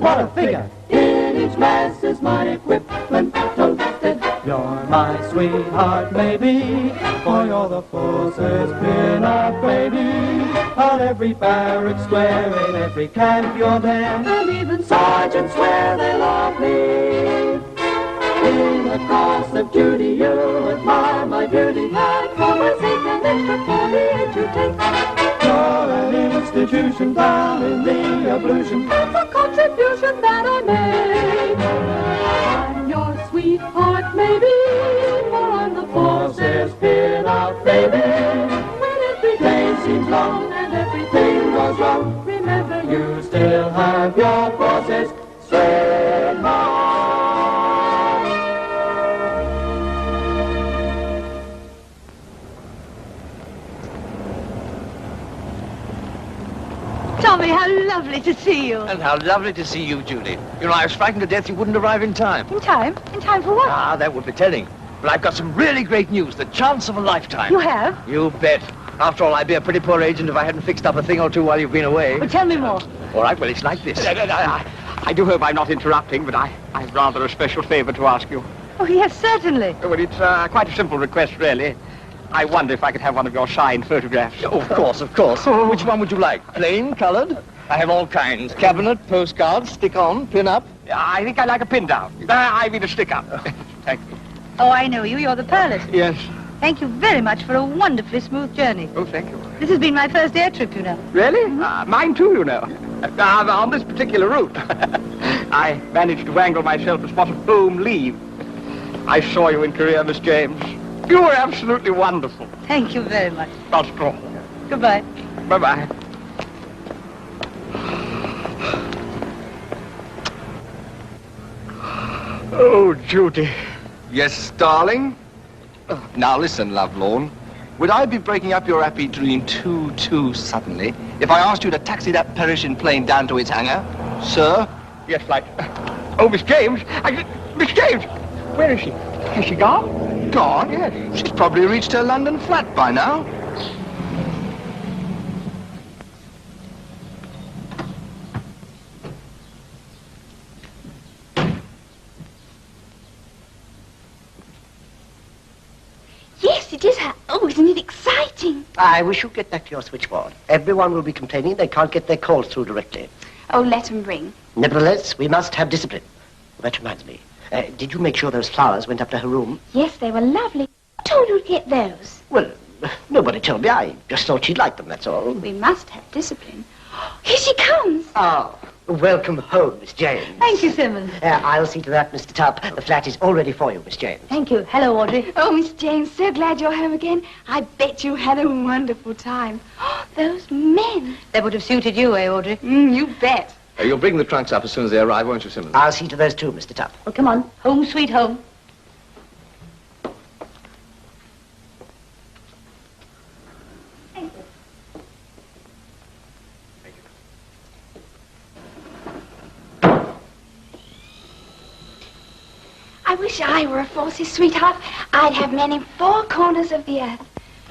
what a figure! In each glass is my equipment toasted. You're my sweetheart, maybe, for you're the forces pin-up baby. On every barrack square, in every camp you're there, and even sergeants swear they love me. In the course of duty you admire my beauty, and for my sake an extra 48 you take. You're an institution down in the ablution, that's a contribution that I made. I'm your sweetheart maybe, for I'm the forces pin-up baby. When every day seems long and everything goes wrong, remember you still have your forces sweetheart. Tommy, how lovely to see you. And how lovely to see you, Judy. You know, I was frightened to death you wouldn't arrive in time. In time? In time for what? Ah, that would be telling. But I've got some really great news, the chance of a lifetime. You have? You bet. After all, I'd be a pretty poor agent if I hadn't fixed up a thing or two while you've been away. Well, tell me more. All right, well, it's like this. I do hope I'm not interrupting, but I've rather a special favor to ask you. Oh, yes, certainly. Well, it's quite a simple request, really. I wonder if I could have one of your signed photographs. Oh, of course, of course. Oh. Which one would you like? Plain, colored? I have all kinds. Cabinet, postcards, stick-on, pin-up. I think I like a pin-down. I mean a stick-up. Thank you. Oh, I know you. You're the pilot. Yes. Thank you very much for a wonderfully smooth journey. Oh, thank you. This has been my first air trip, you know. Really? Mine too, you know. On this particular route. I managed to wangle myself a spot of home leave. I saw you in Korea, Miss James. You were absolutely wonderful. Thank you very much. Not at all. Goodbye. Bye-bye. Oh, Judy. Yes, darling? Now listen, lovelorn. Would I be breaking up your happy dream too suddenly if I asked you to taxi that Parisian plane down to its hangar? Sir? Yes, right. Oh, Miss James. Miss James! Where is she? Has she gone? Gone? Yes. She's probably reached her London flat by now. Yes, it is her. Oh, isn't it exciting? I wish you'd get back to your switchboard. Everyone will be complaining they can't get their calls through directly. Oh, let them ring. Nevertheless, we must have discipline. That reminds me. Did you make sure those flowers went up to her room? Yes, they were lovely. Who told you to get those? Well, nobody told me. I just thought she'd like them, that's all. We must have discipline. Here she comes. Oh, welcome home, Miss James. Thank you, Simmons. I'll see to that, Mr. Tupp. The flat is all ready for you, Miss James. Thank you. Hello, Audrey. Oh, Miss James, so glad you're home again. I bet you had a wonderful time. Oh, those men. They would have suited you, eh, Audrey? You bet. You'll bring the trunks up as soon as they arrive, won't you, Simmons? I'll see to those too, Mr. Tupp. Well, come on. Home sweet home. I wish I were a Forces sweetheart. I'd have men in 4 corners of the earth.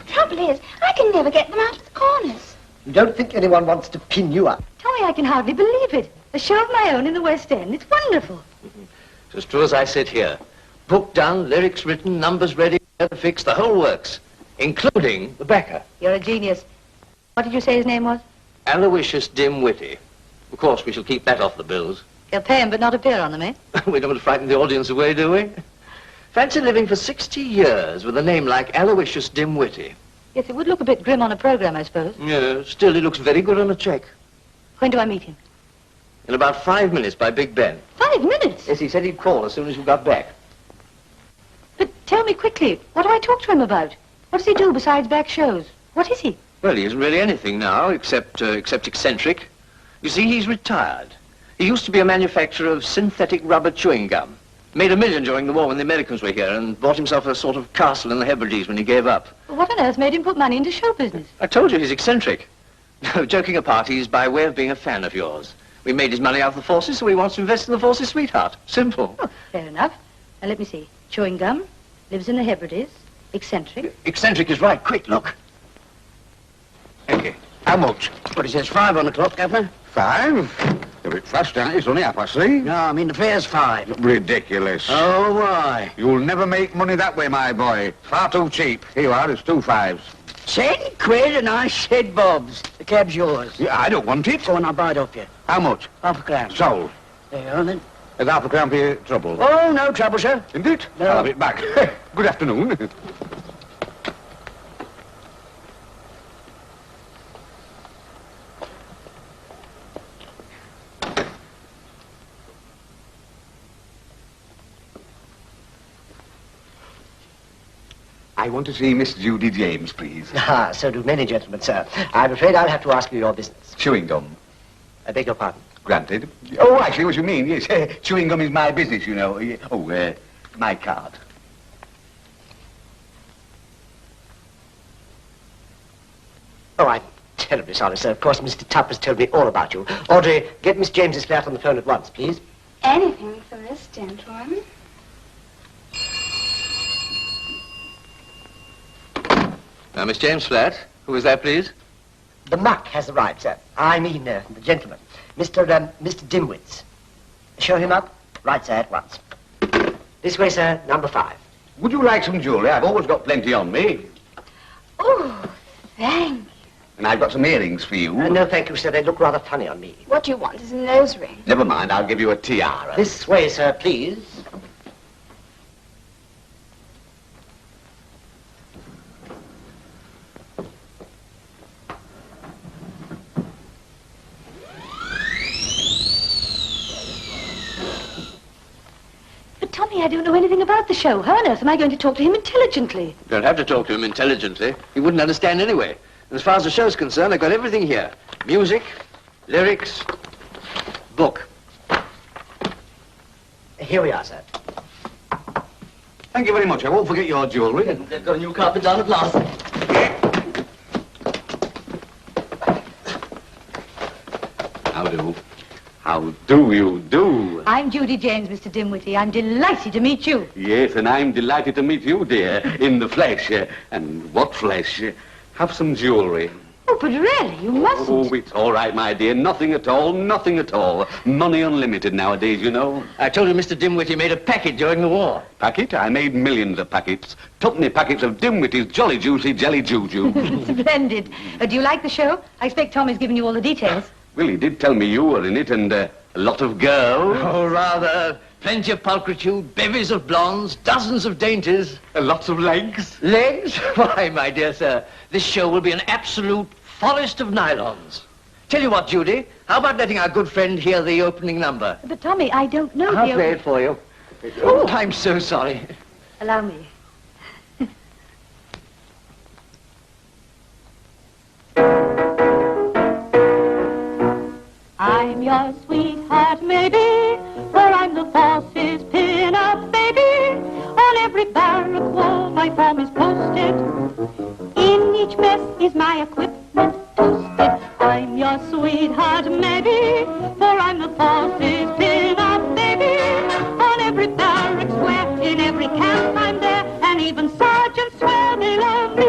Trouble is, I can never get them out of the corners. You don't think anyone wants to pin you up? Tommy, I can hardly believe it. A show of my own in the West End. It's wonderful. It's as true as I sit here. Book done, lyrics written, numbers ready, fixed, the whole works, including the backer. You're a genius. What did you say his name was? Aloysius Dimwitty. Of course, we shall keep that off the bills. You'll pay him but not appear on them, eh? We don't want to frighten the audience away, do we? Fancy living for 60 years with a name like Aloysius Dimwitty. Yes, it would look a bit grim on a program, I suppose. Yeah, still, it looks very good on a check. When do I meet him? In about 5 minutes by Big Ben. 5 minutes? Yes, he said he'd call as soon as you got back. But tell me quickly, what do I talk to him about? What does he do besides back shows? What is he? Well, he isn't really anything now, except eccentric. You see, he's retired. He used to be a manufacturer of synthetic rubber chewing gum. Made $1 million during the war when the Americans were here and bought himself a sort of castle in the Hebrides when he gave up. What on earth made him put money into show business? I told you he's eccentric. No, joking apart, he's by way of being a fan of yours. We made his money out of the Forces, so he wants to invest in the Forces sweetheart. Simple. Oh, fair enough. Now, let me see. Chewing gum, lives in the Hebrides, eccentric. Eccentric is right. Quick, look. Thank you. How much? What, he says 5 on the clock, Governor? 5? There bit fast, ain't it? It's only 3:30. No, I mean the fare's 5. Ridiculous. Oh, why? You'll never make money that way, my boy. Far too cheap. Here you are, it's 2 5s. 10 quid and I said Bob's. The cab's yours. Yeah, I don't want it. Go on, I'll buy it off you. How much? Half a crown. Sold. There you are, then. There's half a crown for your trouble. Oh, no trouble, sir. Isn't it? No. I'll have it back. Good afternoon. I want to see Miss Judy James, please. Ah, so do many gentlemen, sir. I'm afraid I'll have to ask you your business. Chewing gum. I beg your pardon. Granted. Oh, I see what you mean, yes. Chewing gum is my business, you know. My card. Oh, I'm terribly sorry, sir. Of course, Mr. Tupp has told me all about you. Audrey, get Miss James's flat on the phone at once, please. Anything for this gentleman. Now, Miss James' flat. Who is that, please? The muck has arrived, sir. I mean, the gentleman. Mr. Dimwitz. Show him up? Right, sir, at once. This way, sir, number 5. Would you like some jewellery? I've always got plenty on me. Oh, thank you. And I've got some earrings for you. No, thank you, sir. They look rather funny on me. What you want is a nose ring. Never mind, I'll give you a tiara. This way, sir, please. But, Tommy, I don't know anything about the show. How on earth am I going to talk to him intelligently? You don't have to talk to him intelligently. He wouldn't understand anyway. And as far as the show's concerned, I've got everything here. Music, lyrics, book. Here we are, sir. Thank you very much. I won't forget your jewellery. They've got a new carpet down at last. How do? How do you do? I'm Judy James, Mr. Dimwitty. I'm delighted to meet you. Yes, and I'm delighted to meet you, dear, in the flesh. And what flesh? Have some jewellery. Oh, but really, you mustn't. Oh, it's all right, my dear. Nothing at all, nothing at all. Money unlimited nowadays, you know. I told you Mr. Dimwitty made a packet during the war. Packet? I made millions of packets. Tuppenny packets of Dimwitty's Jolly Juicy Jelly Juju. Splendid. Do you like the show? I expect Tommy's given you all the details. Well, he did tell me you were in it, and a lot of girls. Oh, rather. Plenty of pulchritude, bevies of blondes, dozens of dainties. Lots of legs. Legs? Why, my dear sir, this show will be an absolute forest of nylons. Tell you what, Judy, how about letting our good friend hear the opening number? But, Tommy, I don't know I'll play it for you. Oh, I'm so sorry. Allow me. I'm your sweetheart, maybe, for I'm the force's pin-up baby. On every barrack wall my form is posted. In each mess is my equipment toasted. I'm your sweetheart, maybe, for I'm the force's pin-up baby. On every barrack square, in every camp I'm there, and even sergeants swear they love me.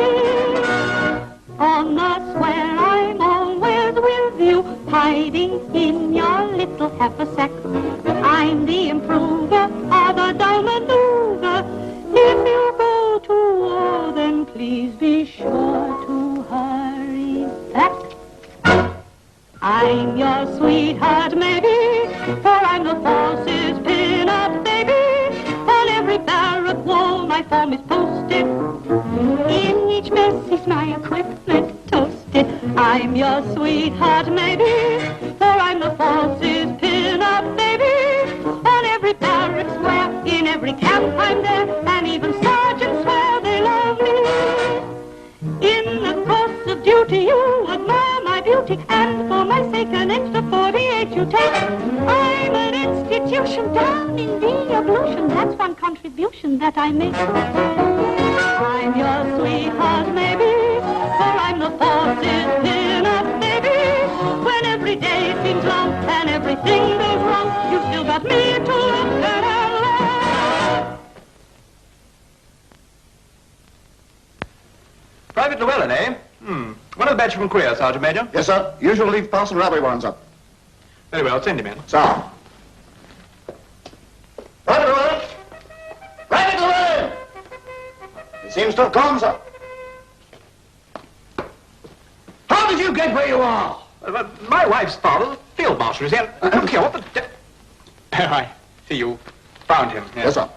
On the square I'm always with you, hiding in your little haversack. I'm the improver of a dull maneuver. If you go to war, then please be sure to hurry back. I'm your sweetheart, maybe, for I'm the force's pin-up baby. On every barrack wall my form is posted. In each mess is my equipment toasted. I'm your sweetheart, maybe, for I'm the force's pin-up baby. On every barrack square, in every camp I'm there, and even sergeants swear they love me. In the course of duty you admire my beauty, and for my sake an extra 48 you take. I'm an institution down in the ablution, that's one contribution that I make. I'm your sweetheart, maybe, for I'm the force's pin-up baby. When every day seems long and everything goes wrong, you've still got me to look at and love. Private Llewellyn, eh? One of the batch from Korea, Sergeant Major. Yes, sir. Usual leaf pass and railway winds up. Very well, send him in. Sir. Private Llewellyn! Private Llewellyn! He seems to have gone, sir. How did you get where you are? My wife's father, the field marshal, is here. Look here, what the... Oh, I see you found him. Yes, sir.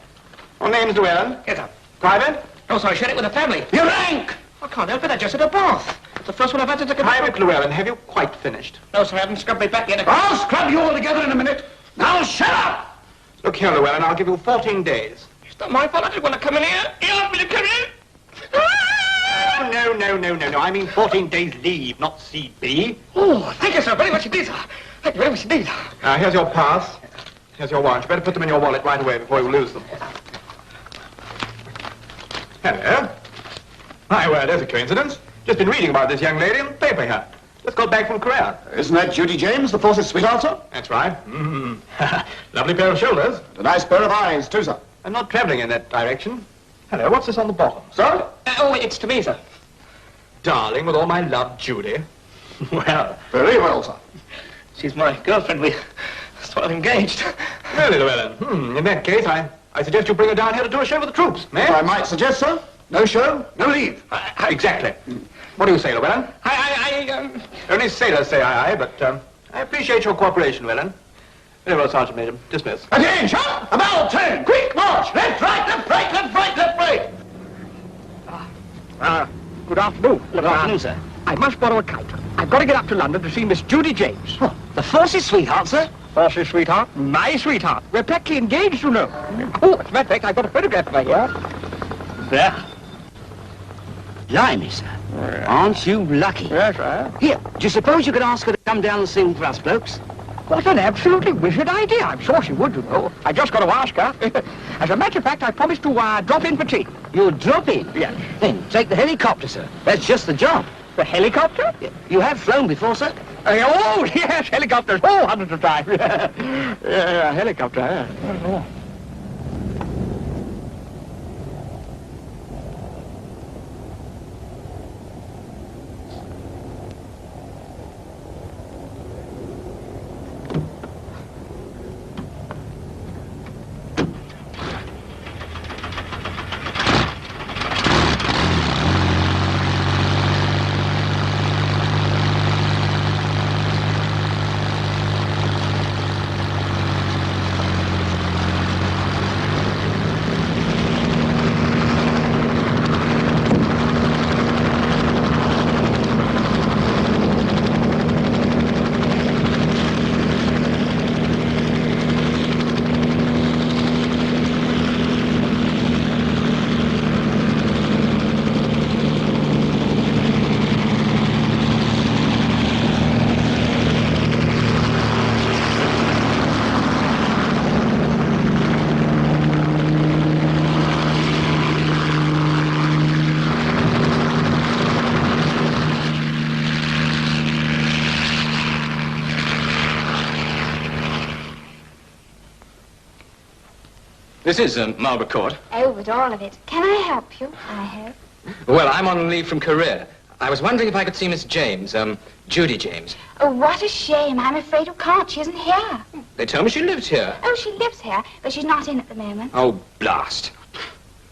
Your name's Llewellyn? Yes, sir. Private? No, sir, I shared it with the family. Your rank! I can't help it, I just had a bath. It's the first one I've had since I Private Llewellyn, have you quite finished? No, sir, I haven't scrubbed my back yet. I'll scrub you all together in a minute. Now shut up! Look here, Llewellyn, I'll give you 14 days. It's not my fault, I didn't want to come in here. You want me to come in? No. I mean 14 days leave, not CB. Oh, thank you, sir, very much indeed, sir. Thank you very much indeed. Here's your pass. Here's your warrant. You better put them in your wallet right away before you lose them. Hello. My word, there's a coincidence. Just been reading about this young lady in the paper here. Just got back from Korea. Isn't that Judy James, the force's sweetheart, sir? That's right. Lovely pair of shoulders. A nice pair of eyes, too, sir. I'm not traveling in that direction. Hello, what's this on the bottom? Sir? Oh, it's to me, sir. Darling, with all my love, Judy. Well, Very well, sir. She's my girlfriend. We're sort of engaged. really, Llewellyn. In that case, I suggest you bring her down here to do a show with the troops, eh? If I might suggest, sir, no show, no leave. Exactly. What do you say, Llewellyn? Only sailors say aye, but I appreciate your cooperation, Llewellyn. Very well, Sergeant Major. Dismiss. Attention! About turn! Quick march! Left, right, left, right, left, right, left, right! Good afternoon. Good afternoon, sir. I must borrow a kite. I've got to get up to London to see Miss Judy James. Oh, the force's sweetheart, sir? Force's sweetheart? My sweetheart. We're practically engaged, you know. Oh, as a matter of fact, I've got a photograph of her here. There. Blimey, sir. Aren't you lucky? Yes, sir. Here, do you suppose you could ask her to come down and sing for us blokes? What an absolutely wizard idea. I'm sure she would, you know. I just got to ask her. As a matter of fact, I promised to drop in for tea. You'll drop in? Yes. Then take the helicopter, sir. That's just the job. The helicopter? You have flown before, sir? Oh, yes, helicopters. Oh, hundreds of times. Helicopter, yeah. This is Marlborough Court. Oh, but all of it. Can I help you? I hope. Well, I'm on leave from Korea. I was wondering if I could see Miss James, Judy James. Oh, what a shame. I'm afraid you can't. She isn't here. They told me she lived here. Oh, she lives here, but she's not in at the moment. Oh, blast.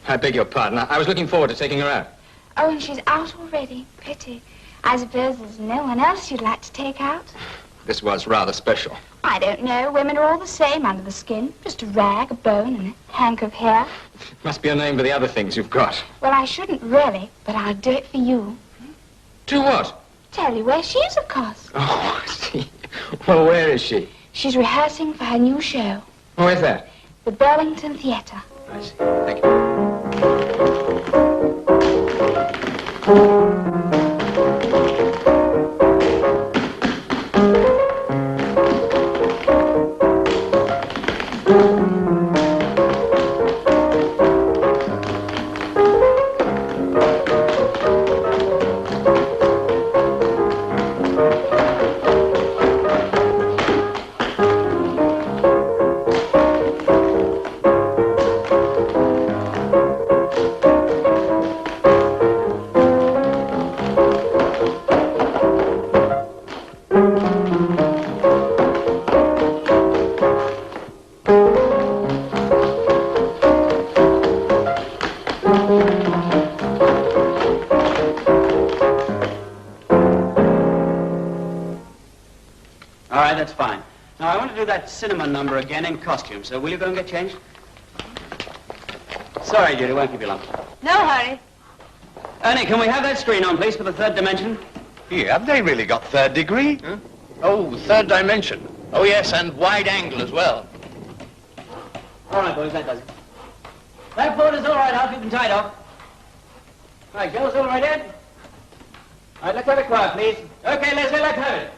I beg your pardon. I was looking forward to taking her out. Oh, and she's out already. Pity. I suppose there's no one else you'd like to take out? This was rather special. I don't know. Women are all the same under the skin. Just a rag, a bone, and a hank of hair. Must be a name for the other things you've got. Well, I shouldn't really, but I'll do it for you. Do what? Tell you where she is, of course. Oh, I see. Well, where is she? She's rehearsing for her new show. Where's that? The Burlington Theatre. I see. Thank you. do that cinema number again in costume, so will you go and get changed? Sorry, Judy, won't keep you long. No hurry. Ernie, can we have that screen on, please, for the third dimension? Yeah, have they really got third degree? Huh? Oh, third dimension. Oh, yes, and wide angle as well. All right, boys, that does it. That board is all right, I'll keep them tied up. All right, Joe's all right, Ed? All right, let's have it quiet, please. Okay, Leslie, let's have it.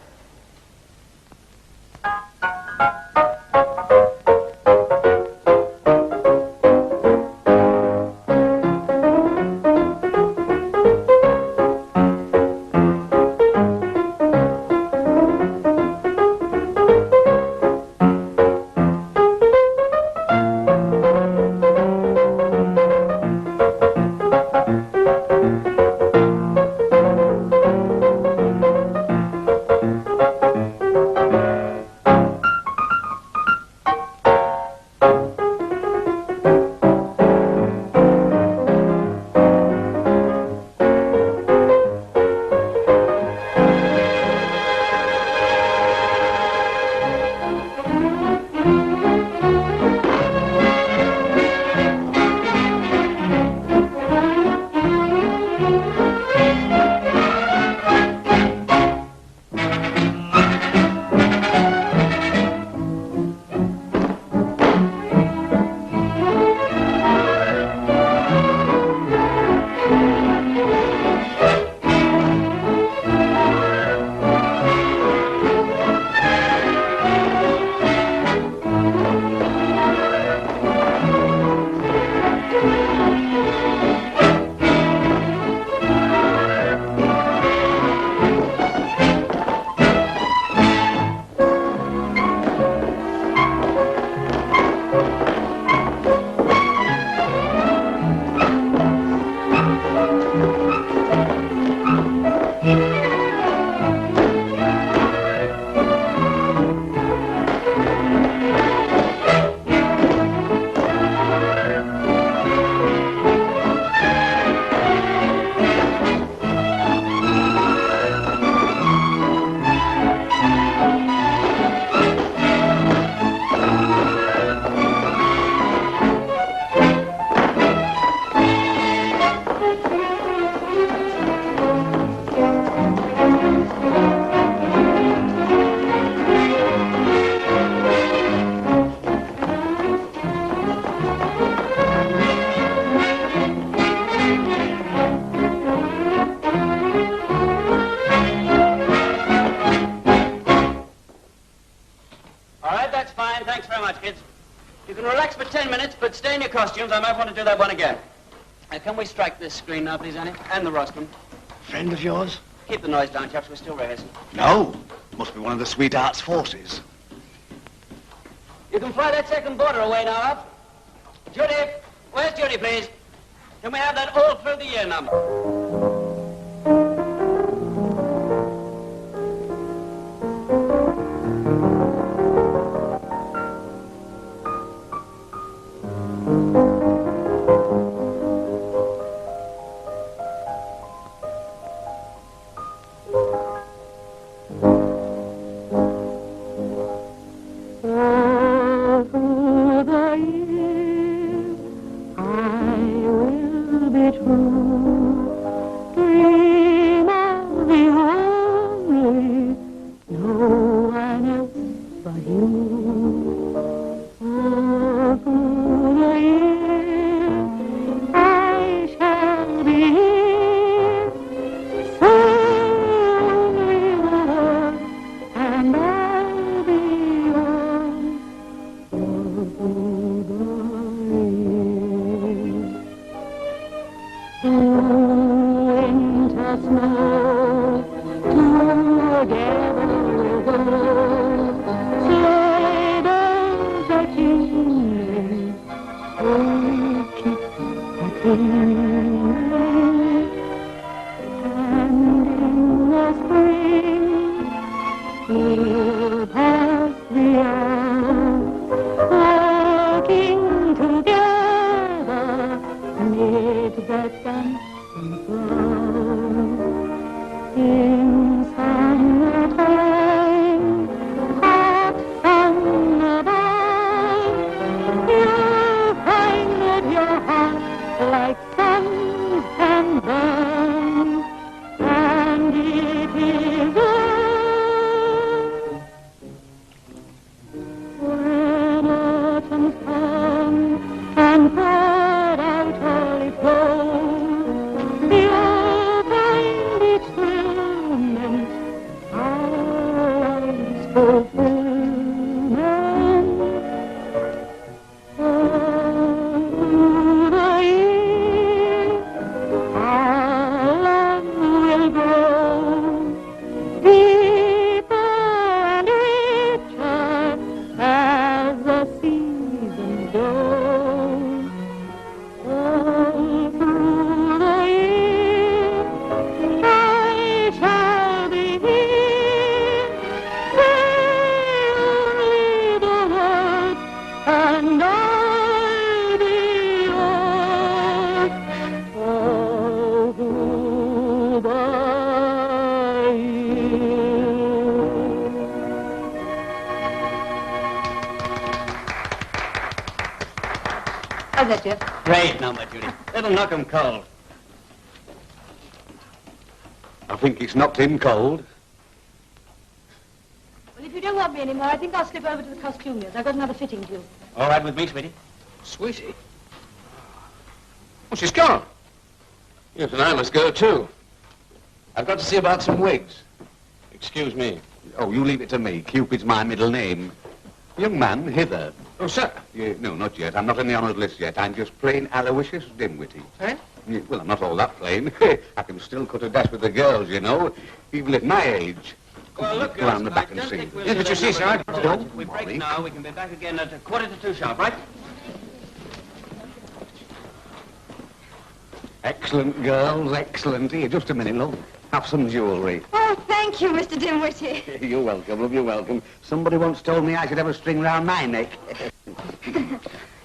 Costumes, I might want to do that one again. Can we strike this screen now, please, Annie? And the rostrum. Friend of yours? Keep the noise down, chaps. We're still rehearsing. No. Must be one of the sweetheart's forces. You can fly that second border away now, up. Judy! Where's Judy, please? Can we have that all through the year number? Oh How's that, Jeff? Great number, Judy. It'll knock him cold. I think it's knocked him cold. Well, if you don't want me anymore, I think I'll slip over to the costumiers. I've got another fitting due. All right with me, sweetie? Sweetie? Oh, she's gone. Yes, and I must go, too. I've got to see about some wigs. Excuse me. Oh, you leave it to me. Cupid's my middle name. Young man, hither. Oh, sir. No, not yet. I'm not on the honoured list yet. I'm just plain Aloysius Dimwitty. Eh? Well, I'm not all that plain. I can still cut a dash with the girls, you know, even at my age. Well, look, Go round the back and see. Yes, but you see, sir, If we break now, we can be back again at 1:45 sharp, right? Excellent girls, excellent. Here, just a minute, look. Have some jewellery. Oh, thank you, Mr. Dimwitty. You're welcome, love, you're welcome. Somebody once told me I should have a string round my neck.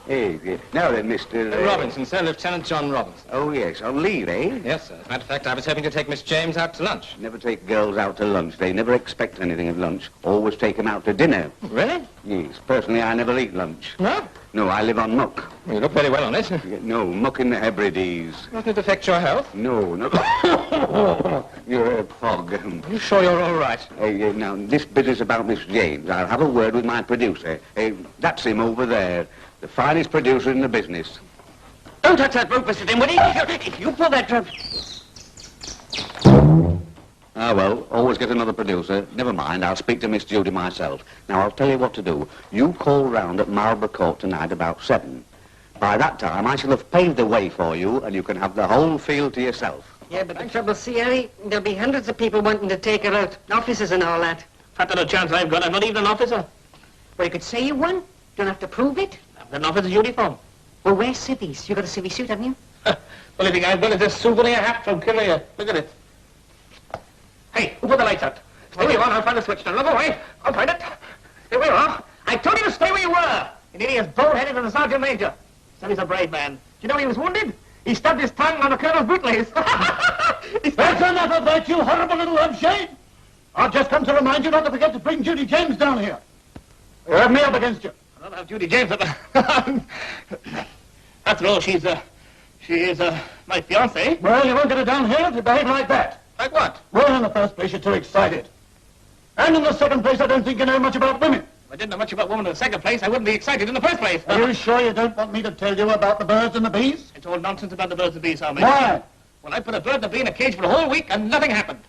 Hey, now then, Mr. Robinson, sir, Lieutenant John Robinson. Oh, yes, on leave, eh? Yes, sir. As a matter of fact, I was hoping to take Miss James out to lunch. Never take girls out to lunch. They never expect anything at lunch. Always take them out to dinner. Really? Yes, personally, I never eat lunch. No? No, I live on muck. Well, you look very well on it. No, muck in the Hebrides. Doesn't it affect your health? No, no. You're a fog. Are you sure you're all right? Now, this business about Miss James, I'll have a word with my producer. That's him over there. The finest producer in the business. Don't touch that rope, Mr. Dimwitty. If you pull that trap... Ah, well, always get another producer. Never mind, I'll speak to Miss Judy myself. Now, I'll tell you what to do. You call round at Marlborough Court tonight about 7. By that time, I shall have paved the way for you, and you can have the whole field to yourself. Yeah, but the trouble, see, Harry, there'll be hundreds of people wanting to take her out. Officers and all that. Fatter the chance I've got. I'm not even an officer. Well, you could say you won. Don't have to prove it. I've got an officer's uniform. Well, wear civvies. You got a civvy suit, haven't you? Well, you think I've got a souvenir hat from Korea? Look at it. Hey, who put the lights out? Stay where you are, I'll find the switch. Now, look away. I'll find it. Stay where you are. I told you to stay where you were. An idiot's bull-headed and a sergeant major. Said he's a brave man. Do you know he was wounded? He stubbed his tongue on the colonel's bootlace. That's enough of that, you horrible little lampshade! I've just come to remind you not to forget to bring Judy James down here. You have me up against you. I don't have Judy James at the... After all, she is my fiancée. Well, you won't get her down here if you behave like that. Like what? Well, in the first place, you're too excited. And in the second place, I don't think you know much about women. If I didn't know much about women in the second place, I wouldn't be excited in the first place. Are you sure you don't want me to tell you about the birds and the bees? It's all nonsense about the birds and bees, Army. Why? Well, I put a bird and a bee in a cage for a whole week and nothing happened.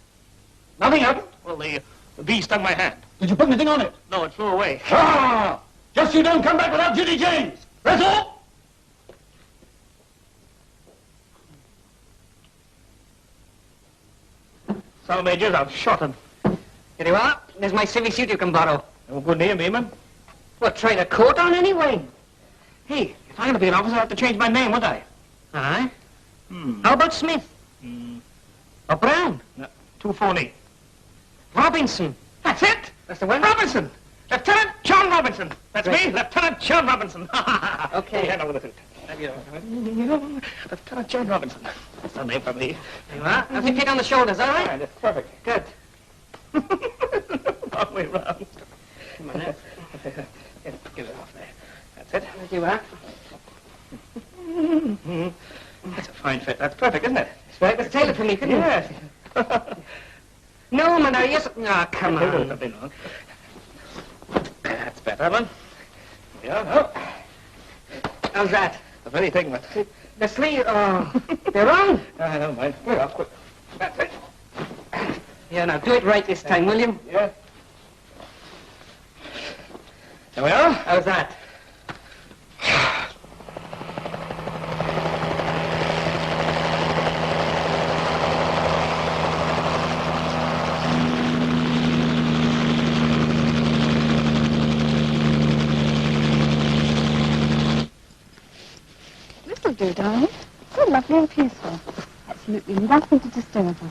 Nothing happened? Well, the bee stung my hand. Did you put anything on it? No, it flew away. Ah! Just you don't come back without Judy James. That's all. Some majors, I've shot him. Here you are. There's my civvy suit you can borrow. No good name, Beeman. What, try the coat on anyway? Hey, if I'm going to be an officer, I have to change my name, won't I? Aye. How about Smith? Or Brown? No, too phony. Robinson. That's it. That's the one? Robinson. Lieutenant John Robinson. That's Right. me, Lieutenant John Robinson. Okay. Hand over the suit. Lieutenant John Robinson. That's the name for me. There you are. How's it fit on the shoulders, all right? Right, it's perfect. Good. Wrong way round. Come on now. Get it off there. That's it. There you are. That's a fine fit. That's perfect, isn't it? That's right. Let's tailor for me, couldn't Yes. No, man, are you... Ah, come on. Nothing wrong. That's better, man. Yeah, no. How's that? The very thing, but... The sleeve... Oh, they're wrong. Never mind. Clear off, quick. That's it. Yeah, now do it right this time, will you? Yeah. There we are. How's that? This'll do, darling. So lovely and peaceful. Absolutely nothing to disturb us.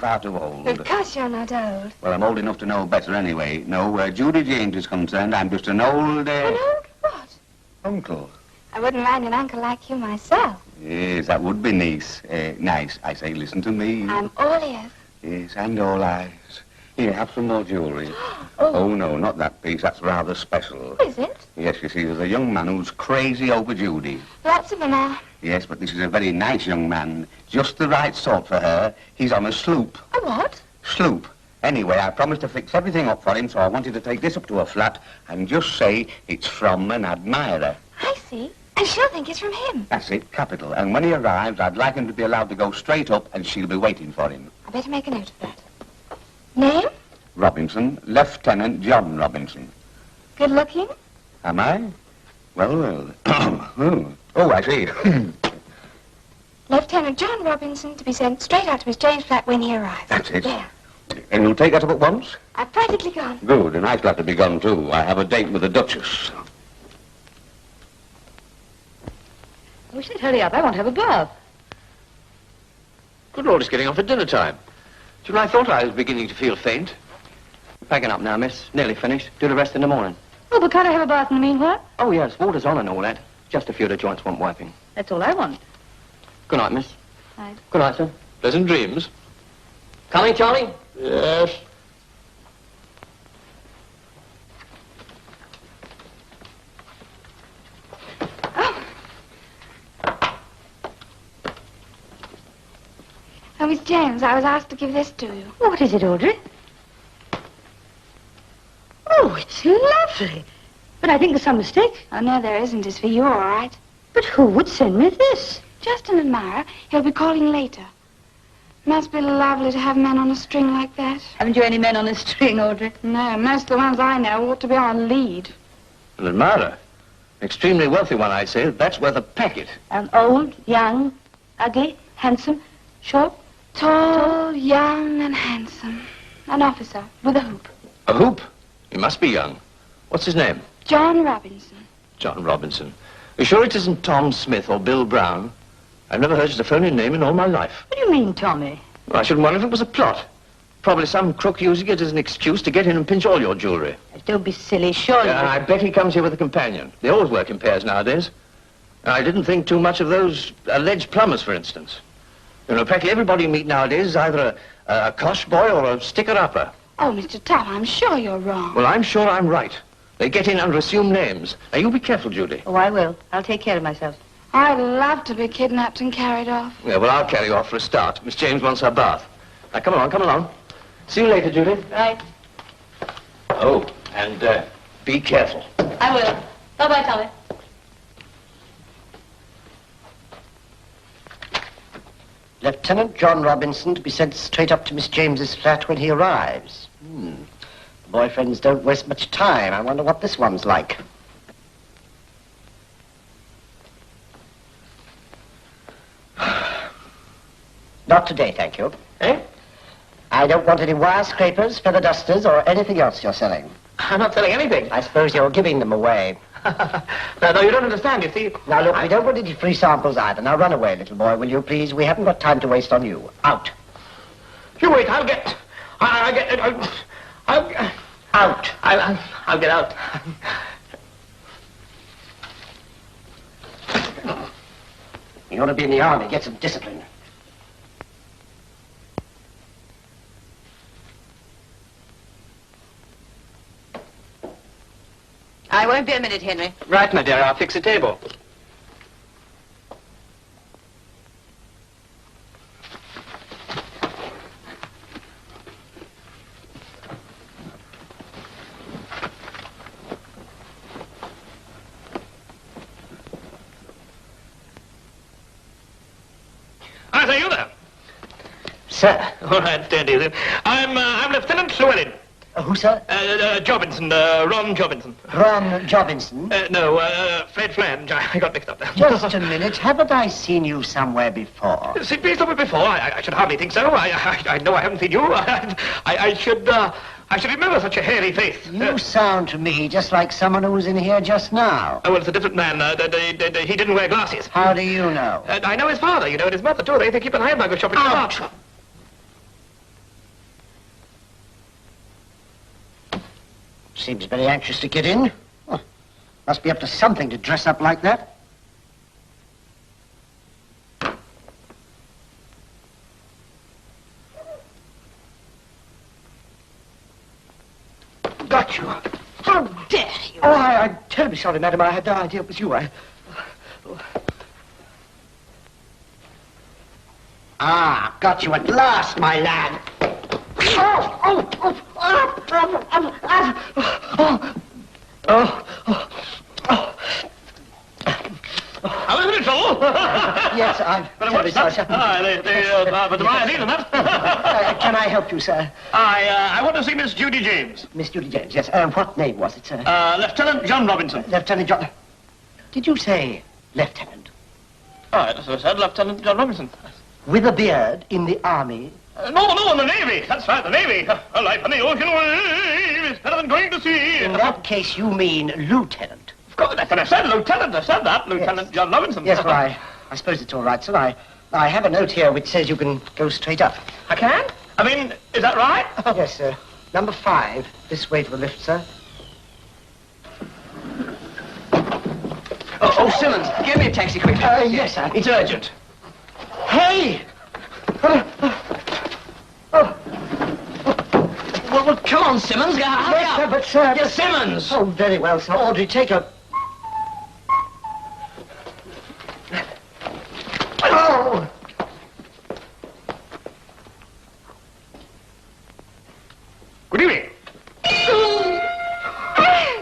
far too old. Of course you're not old. Well, I'm old enough to know better anyway. No, where Judy James is concerned, I'm just an old... An old what? Uncle. I wouldn't mind an uncle like you myself. Yes, that would be nice. Nice. I say, listen to me. I'm all ears. Yes, and all eyes. Here, have some more jewellery. Oh, no, not that piece. That's rather special. Is it? Yes, you see, there's a young man who's crazy over Judy. Lots of them are. Yes, but this is a very nice young man. Just the right sort for her. He's on a sloop. A what? Sloop. Anyway, I promised to fix everything up for him, so I wanted to take this up to her flat and just say it's from an admirer. I see. And she'll think it's from him. That's it, capital. And when he arrives, I'd like him to be allowed to go straight up and she'll be waiting for him. I better make a note of that. Name? Robinson, Lieutenant John Robinson. Good looking? Am I? Well. Oh, I see. Lieutenant John Robinson to be sent straight out to Miss James' flat when he arrives. That's it. There. And you'll take that up at once? I've practically gone. Good, and I'd like to be gone too. I have a date with the Duchess. We should hurry up. I want to have a bath. Good Lord, it's getting on for dinner time. Do you know, I thought I was beginning to feel faint. Packing up now, miss. Nearly finished. Do the rest in the morning. Oh, but can't I have a bath in the meanwhile? Oh, yes, water's on and all that. Just a few of the joints want wiping. That's all I want. Good night, miss. Night. Good night, sir. Pleasant dreams. Coming, Charlie? Yes. Oh, Miss James, I was asked to give this to you. What is it, Audrey? Oh, it's lovely. But I think there's some mistake. Oh, no, there isn't. It's for you, all right. But who would send me this? Just an admirer. He'll be calling later. Must be lovely to have men on a string like that. Haven't you any men on a string, Audrey? No, most of the ones I know ought to be on lead. An admirer? Extremely wealthy one, I'd say. That's worth a packet. Old, young, ugly, handsome, short, Tall, young, and handsome. An officer with a hoop. A hoop? He must be young. What's his name? John Robinson. John Robinson. You sure it isn't Tom Smith or Bill Brown? I've never heard such a phony name in all my life. What do you mean, Tommy? Well, I shouldn't wonder if it was a plot. Probably some crook using it as an excuse to get in and pinch all your jewellery. Don't be silly, surely. I bet he comes here with a companion. They always work in pairs nowadays. I didn't think too much of those alleged plumbers, for instance. You know, practically everybody you meet nowadays is either a cosh boy or a sticker-upper. Oh, Mr. Tull, I'm sure you're wrong. Well, I'm sure I'm right. They get in under assumed names. Now, you be careful, Judy. Oh, I will. I'll take care of myself. I'd love to be kidnapped and carried off. Yeah, well, I'll carry you off for a start. Miss James wants her bath. Now, come along, come along. See you later, Judy. Right. Oh, and be careful. I will. Bye-bye, Tommy. Lieutenant John Robinson to be sent straight up to Miss James's flat when he arrives. Boyfriends don't waste much time. I wonder what this one's like. Not today, thank you. Eh? I don't want any wire scrapers, feather dusters, or anything else you're selling. I'm not selling anything. I suppose you're giving them away. No, you don't understand, you see. Now, look, we don't want any free samples either. Now, run away, little boy, will you, please? We haven't got time to waste on you. Out. You wait, I'll get... I'll get... Out. I'll get out. You ought to be in the army. Get some discipline. I won't be a minute, Henry. Right, my dear, I'll fix the table. I say, you there. Sir. All right, stand easy. I'm Lieutenant Llewellyn. Who, sir? Jobinson, Ron Jobinson. Ron Jobinson? No, Fred Flange. I got mixed up there. Just a minute. Haven't I seen you somewhere before? Seen me somewhere before? I should hardly think so. I know I haven't seen you. I should remember such a hairy face. You sound to me just like someone who was in here just now. Oh, well, it's a different man. He didn't wear glasses. How do you know? I know his father, you know, and his mother, too. They keep an eye on my good shopping cart. Seems very anxious to get in. Oh, must be up to something to dress up like that. Got you. How dare you? Oh, I'm terribly sorry, madam. I had no idea it was you. Ah, got you at last, my lad. How is it, trouble? Yes, I'm terribly sorry, sir. But I need that. Can I help you, sir? I want to see Miss Judy James. Miss Judy James, yes. What name was it, sir? Lieutenant John Robinson. Lieutenant John... Did you say lieutenant? Oh, that's what I said, Lieutenant John Robinson. With a beard, in the army? No, in the Navy. That's right, the Navy. A life in the ocean wave is better than going to sea. In that case, you mean lieutenant. Of course, that's what I said, Lieutenant. I said that, Lieutenant Yes. John Robinson. Yes, well, I suppose it's all right, sir. I have a note here which says you can go straight up. I can? I mean, is that right? Yes, sir. Number 5. This way to the lift, sir. Oh, Simmons, get me a taxi quickly. Yes, sir. It's urgent. Hey! Well, come on, Simmons. Hurry Yes, up. sir, but, sir... Yes, Simmons. Oh, very well, sir. Audrey, take her... Oh! Good evening.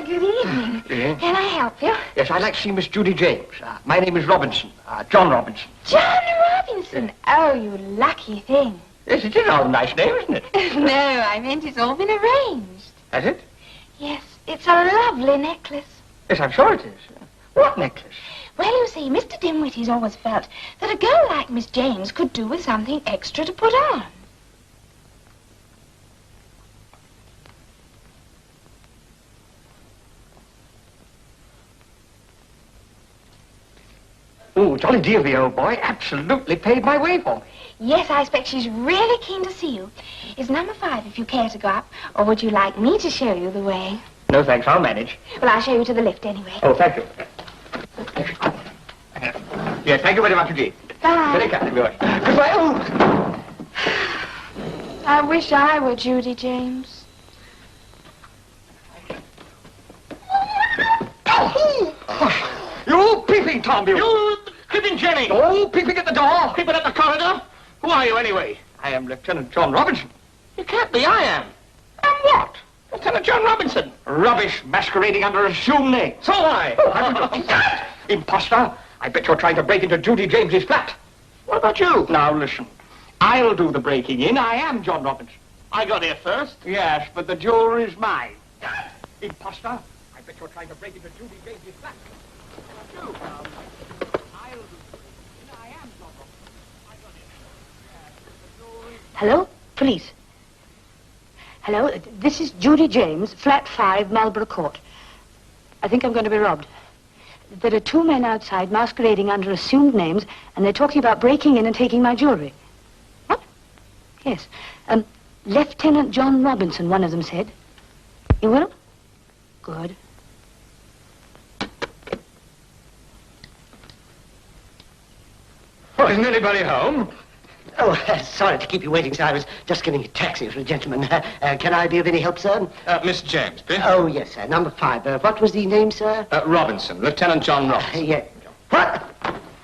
Good evening. Can I help you? Yes, I'd like to see Miss Judy James. My name is Robinson, John Robinson. John Robinson. Oh, you lucky thing. Yes, it is a rather nice name, isn't it? No, I meant it's all been arranged. Has it? Yes, it's a lovely necklace. Yes, I'm sure it is. What necklace? Well, you see, Mr. Dimwitty's always felt that a girl like Miss James could do with something extra to put on. Oh, jolly dear, the old boy absolutely paid my way for me. Yes, I expect she's really keen to see you. Is number 5 if you care to go up, or would you like me to show you the way? No, thanks, I'll manage. Well, I'll show you to the lift anyway. Oh, thank you. Yes, thank you very much indeed. Bye. Very kind of yours. Goodbye. Oh. I wish I were Judy James. You peeping Tom, you! You creeping Jenny. Oh, peeping at the door! Creeping up the corridor. Who are you, anyway? I am Lieutenant John Robinson. You can't be. I am. And what? Lieutenant John Robinson. Rubbish masquerading under an assumed name. So am I. Oh, how did you think that? Imposter! I bet you're trying to break into Judy James's flat. What about you? Now, listen. I'll do the breaking in. I am John Robinson. I got here first. Yes, but the jewelry's mine. Imposter! I bet you're trying to break into Judy James's flat. What about you? Now, I'll do the breaking in. I am John Robinson. I got here first. Yes, but the jewelry's... Hello? Police. Hello, this is Judy James, flat 5, Marlborough Court. I think I'm going to be robbed. There are 2 men outside masquerading under assumed names, and they're talking about breaking in and taking my jewelry. What? Yes. Lieutenant John Robinson, one of them said. You will? Good. Oh, isn't anybody home? Oh, sorry to keep you waiting, sir. I was just getting a taxi for a gentleman. Can I be of any help, sir? Miss James, please. Oh, yes, sir. Number 5. What was the name, sir? Robinson, Lieutenant John Robinson. Yeah. What?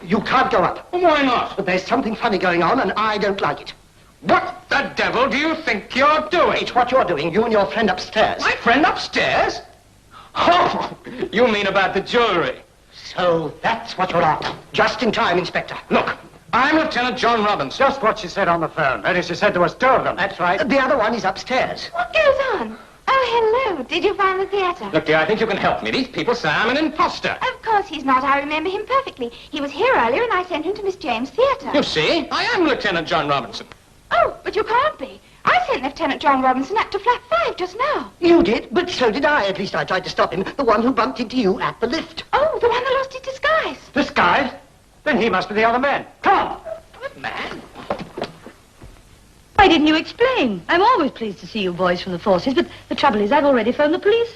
You can't go up. Why not? But there's something funny going on, and I don't like it. What the devil do you think you're doing? It's what you're doing, you and your friend upstairs. My friend upstairs? Oh, you mean about the jewelry? So that's what you're after. Just in time, Inspector. Look, I'm Lieutenant John Robinson. Just what she said on the phone. That is, she said there was 2 of them. That's right. The other one is upstairs. What goes on? Oh, hello. Did you find the theatre? Look, dear, I think you can help me. These people say I'm an imposter. Of course he's not. I remember him perfectly. He was here earlier, and I sent him to Miss James' theatre. You see, I am Lieutenant John Robinson. Oh, but you can't be. I sent Lieutenant John Robinson up to flat 5 just now. You did, but so did I. At least I tried to stop him. The one who bumped into you at the lift. Oh, the one that lost his disguise. Disguised? Then he must be the other man. Come on. What man? Why didn't you explain? I'm always pleased to see you boys from the forces, but the trouble is I've already phoned the police.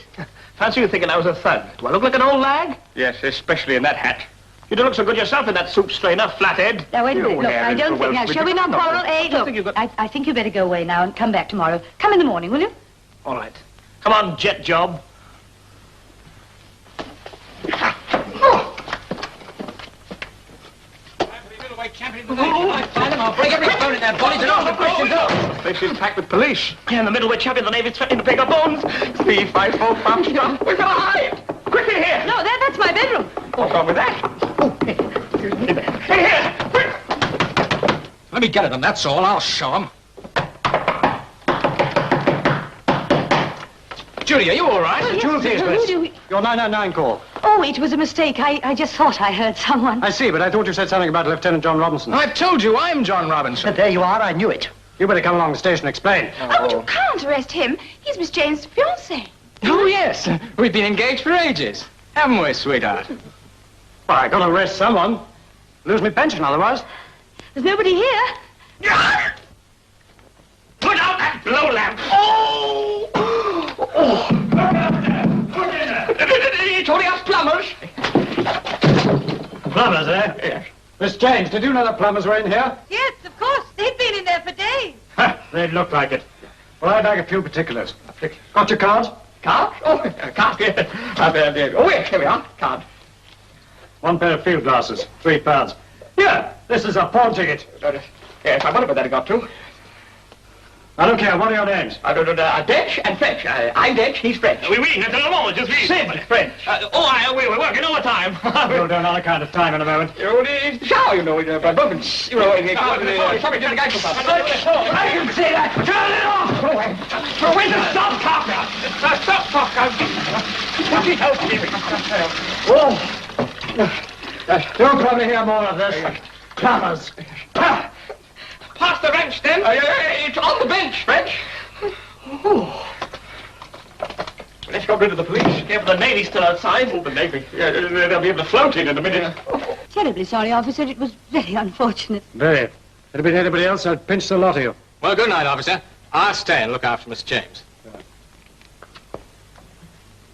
Fancy you thinking I was a thug. Do I look like an old lag? Yes, especially in that hat. You don't look so good yourself in that soup strainer, flathead. Now, wait a minute. Look, I don't think... Now, shall we not quarrel, eh? Look, think I think you better go away now and come back tomorrow. Come in the morning, will you? All right. Come on, jet job. I'll break every bone in their bodies and all the questions up. This is packed with police. Yeah, in the middleweight champion, the Navy's threatening to break our bones. 3, 5, 4, 5, stop. We've got to hide. Quickly here. No, that's my bedroom. What's wrong with that? Oh, in here. Quick. Let me get at them, that's all. I'll show them. Judy, are you all right? Yes, Two things, miss. Your 999 call. Oh, it was a mistake. I just thought I heard someone. I see, but I thought you said something about Lieutenant John Robinson. I've told you I'm John Robinson. But there you are, I knew it. You better come along the station and explain. Oh, but you can't arrest him. He's Miss Jane's fiancé. Oh, yes. We've been engaged for ages. Haven't we, sweetheart? Well, I got to arrest someone. Lose my pension otherwise. There's nobody here. Put out that blow lamp. Oh! Oh! It's only us plumbers. Plumbers, eh? Yes. Miss James, did you know the plumbers were in here? Yes, of course. They've been in there for days. They'd look like it. Well, I'd like a few particulars. Got your cards? Card? Oh, card. Oh, yes, here we are. Card. One pair of field glasses, £3. Here, this is a pawn ticket. Yes, I wonder where that got to. I don't care. What are your names? Dutch and French. I'm Dutch, he's French. Oui, naturellement, je suis. Sid, French. We're working overtime. We'll do another kind of time in a moment. It's the shower, you know, by Bovens. You know, sorry, Johnny Guy. I can see that. Turn it off! Where's the stop talk? Stop talk. You'll probably hear more of this. Plumbers. Pass the wrench, then. It's on the bench, French. Let's get rid of the police. Yeah, but the Navy's still outside. Oh, the Navy. Yeah, they'll be able to float in a minute. Terribly sorry, officer. It was very unfortunate. Very. If it had been anybody else, I'd pinch the lot of you. Well, good night, officer. I'll stay and look after Miss James.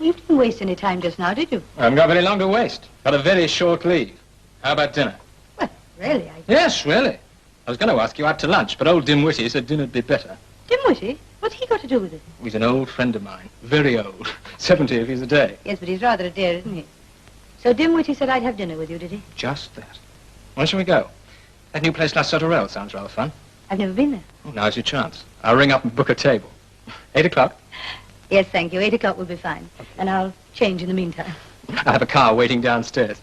You didn't waste any time just now, did you? I haven't got very long to waste. Got a very short leave. How about dinner? Well, really, Yes, really. I was going to ask you out to lunch, but old Dimwitty said dinner'd be better. Dimwitty? What's he got to do with it? He's an old friend of mine. Very old. 70 if he's a day. Yes, but he's rather a dear, isn't he? So Dimwitty said I'd have dinner with you, did he? Just that. When shall we go? That new place La Sauterelle sounds rather fun. I've never been there. Oh, now's your chance. I'll ring up and book a table. 8 o'clock? Yes, thank you. 8 o'clock will be fine. And I'll change in the meantime. I have a car waiting downstairs.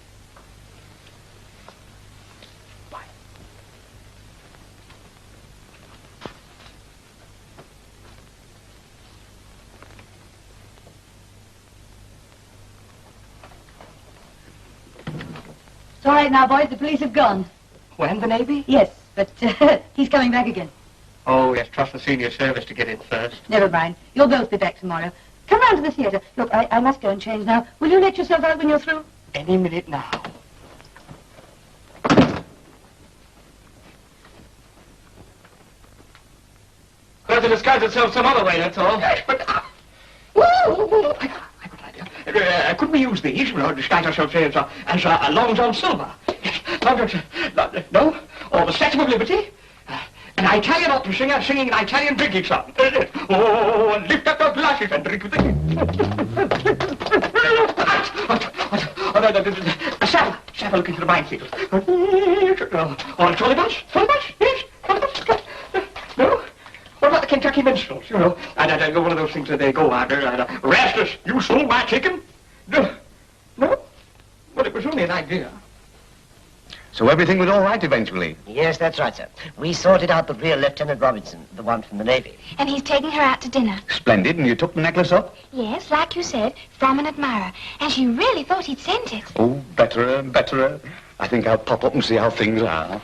It's all right now, boys. The police have gone. When, the Navy? Yes, but he's coming back again. Oh, yes, trust the senior service to get in first. Never mind. You'll both be back tomorrow. Come round to the theatre. Look, I must go and change now. Will you let yourself out when you're through? Any minute now. Could have to disguise itself some other way, that's all. Yes, but... I got an idea. Could we use these, you know, disguise ourselves as Long John Silver? Yes, Long John... No? Or the Statue of Liberty? An Italian opera singer singing an Italian drinking song. Oh, and lift up your glasses and drink with a sapper looking for the minefield. Or a trolley bus? Yes, trolley bus. No? What about the Kentucky minstrels, you know? And one of those things that they go after. Rastus, you stole my chicken? No? Well, it was only an idea. So everything was all right eventually? Yes, that's right, sir. We sorted out the real Lieutenant Robinson, the one from the Navy. And he's taking her out to dinner. Splendid, and you took the necklace up? Yes, like you said, from an admirer. And she really thought he'd sent it. Oh, better. I think I'll pop up and see how things are.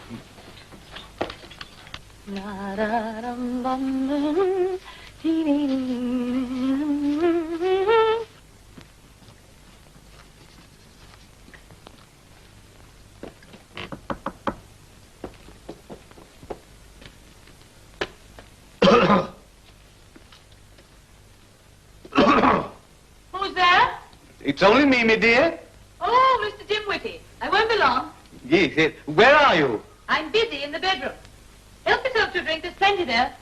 It's only me, my dear. Oh, Mr. Dimwitty, I won't be long. Yes, where are you? I'm busy in the bedroom. Help yourself to a drink, there's plenty there.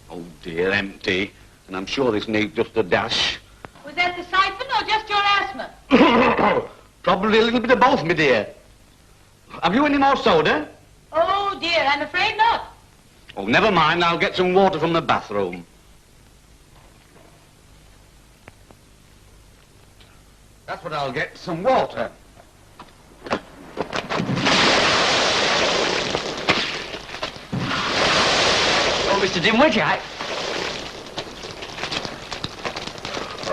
Oh, dear, empty. And I'm sure this needs just a dash. Was that the siphon or just your asthma? Probably a little bit of both, my dear. Have you any more soda? Oh, dear, I'm afraid not. Oh, never mind. I'll get some water from the bathroom. That's what I'll get, some water. Oh, Mr. Dimwitty,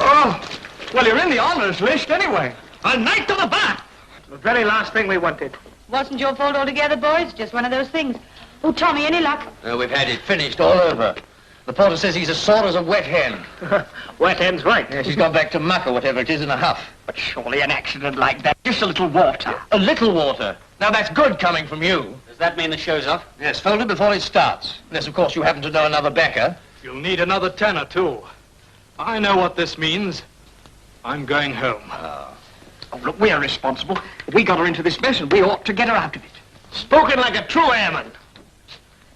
Oh, well, you're in the honours list anyway. A night to the bath. The very last thing we wanted. Wasn't your fault altogether, boys. Just one of those things. Oh, Tommy, any luck? We've had it finished all over. The porter says he's as sore as a wet hen. Wet hen's right. Yeah, she's gone back to muck or whatever it is in a huff. But surely an accident like that, just a little water. A little water? Now that's good coming from you. does that mean the show's off? Yes, fold it before it starts. Unless, of course, you happen to know another backer. You'll need another tenner, too. I know what this means. I'm going home. Oh, look, we're responsible. We got her into this mess and we ought to get her out of it. Spoken like a true airman.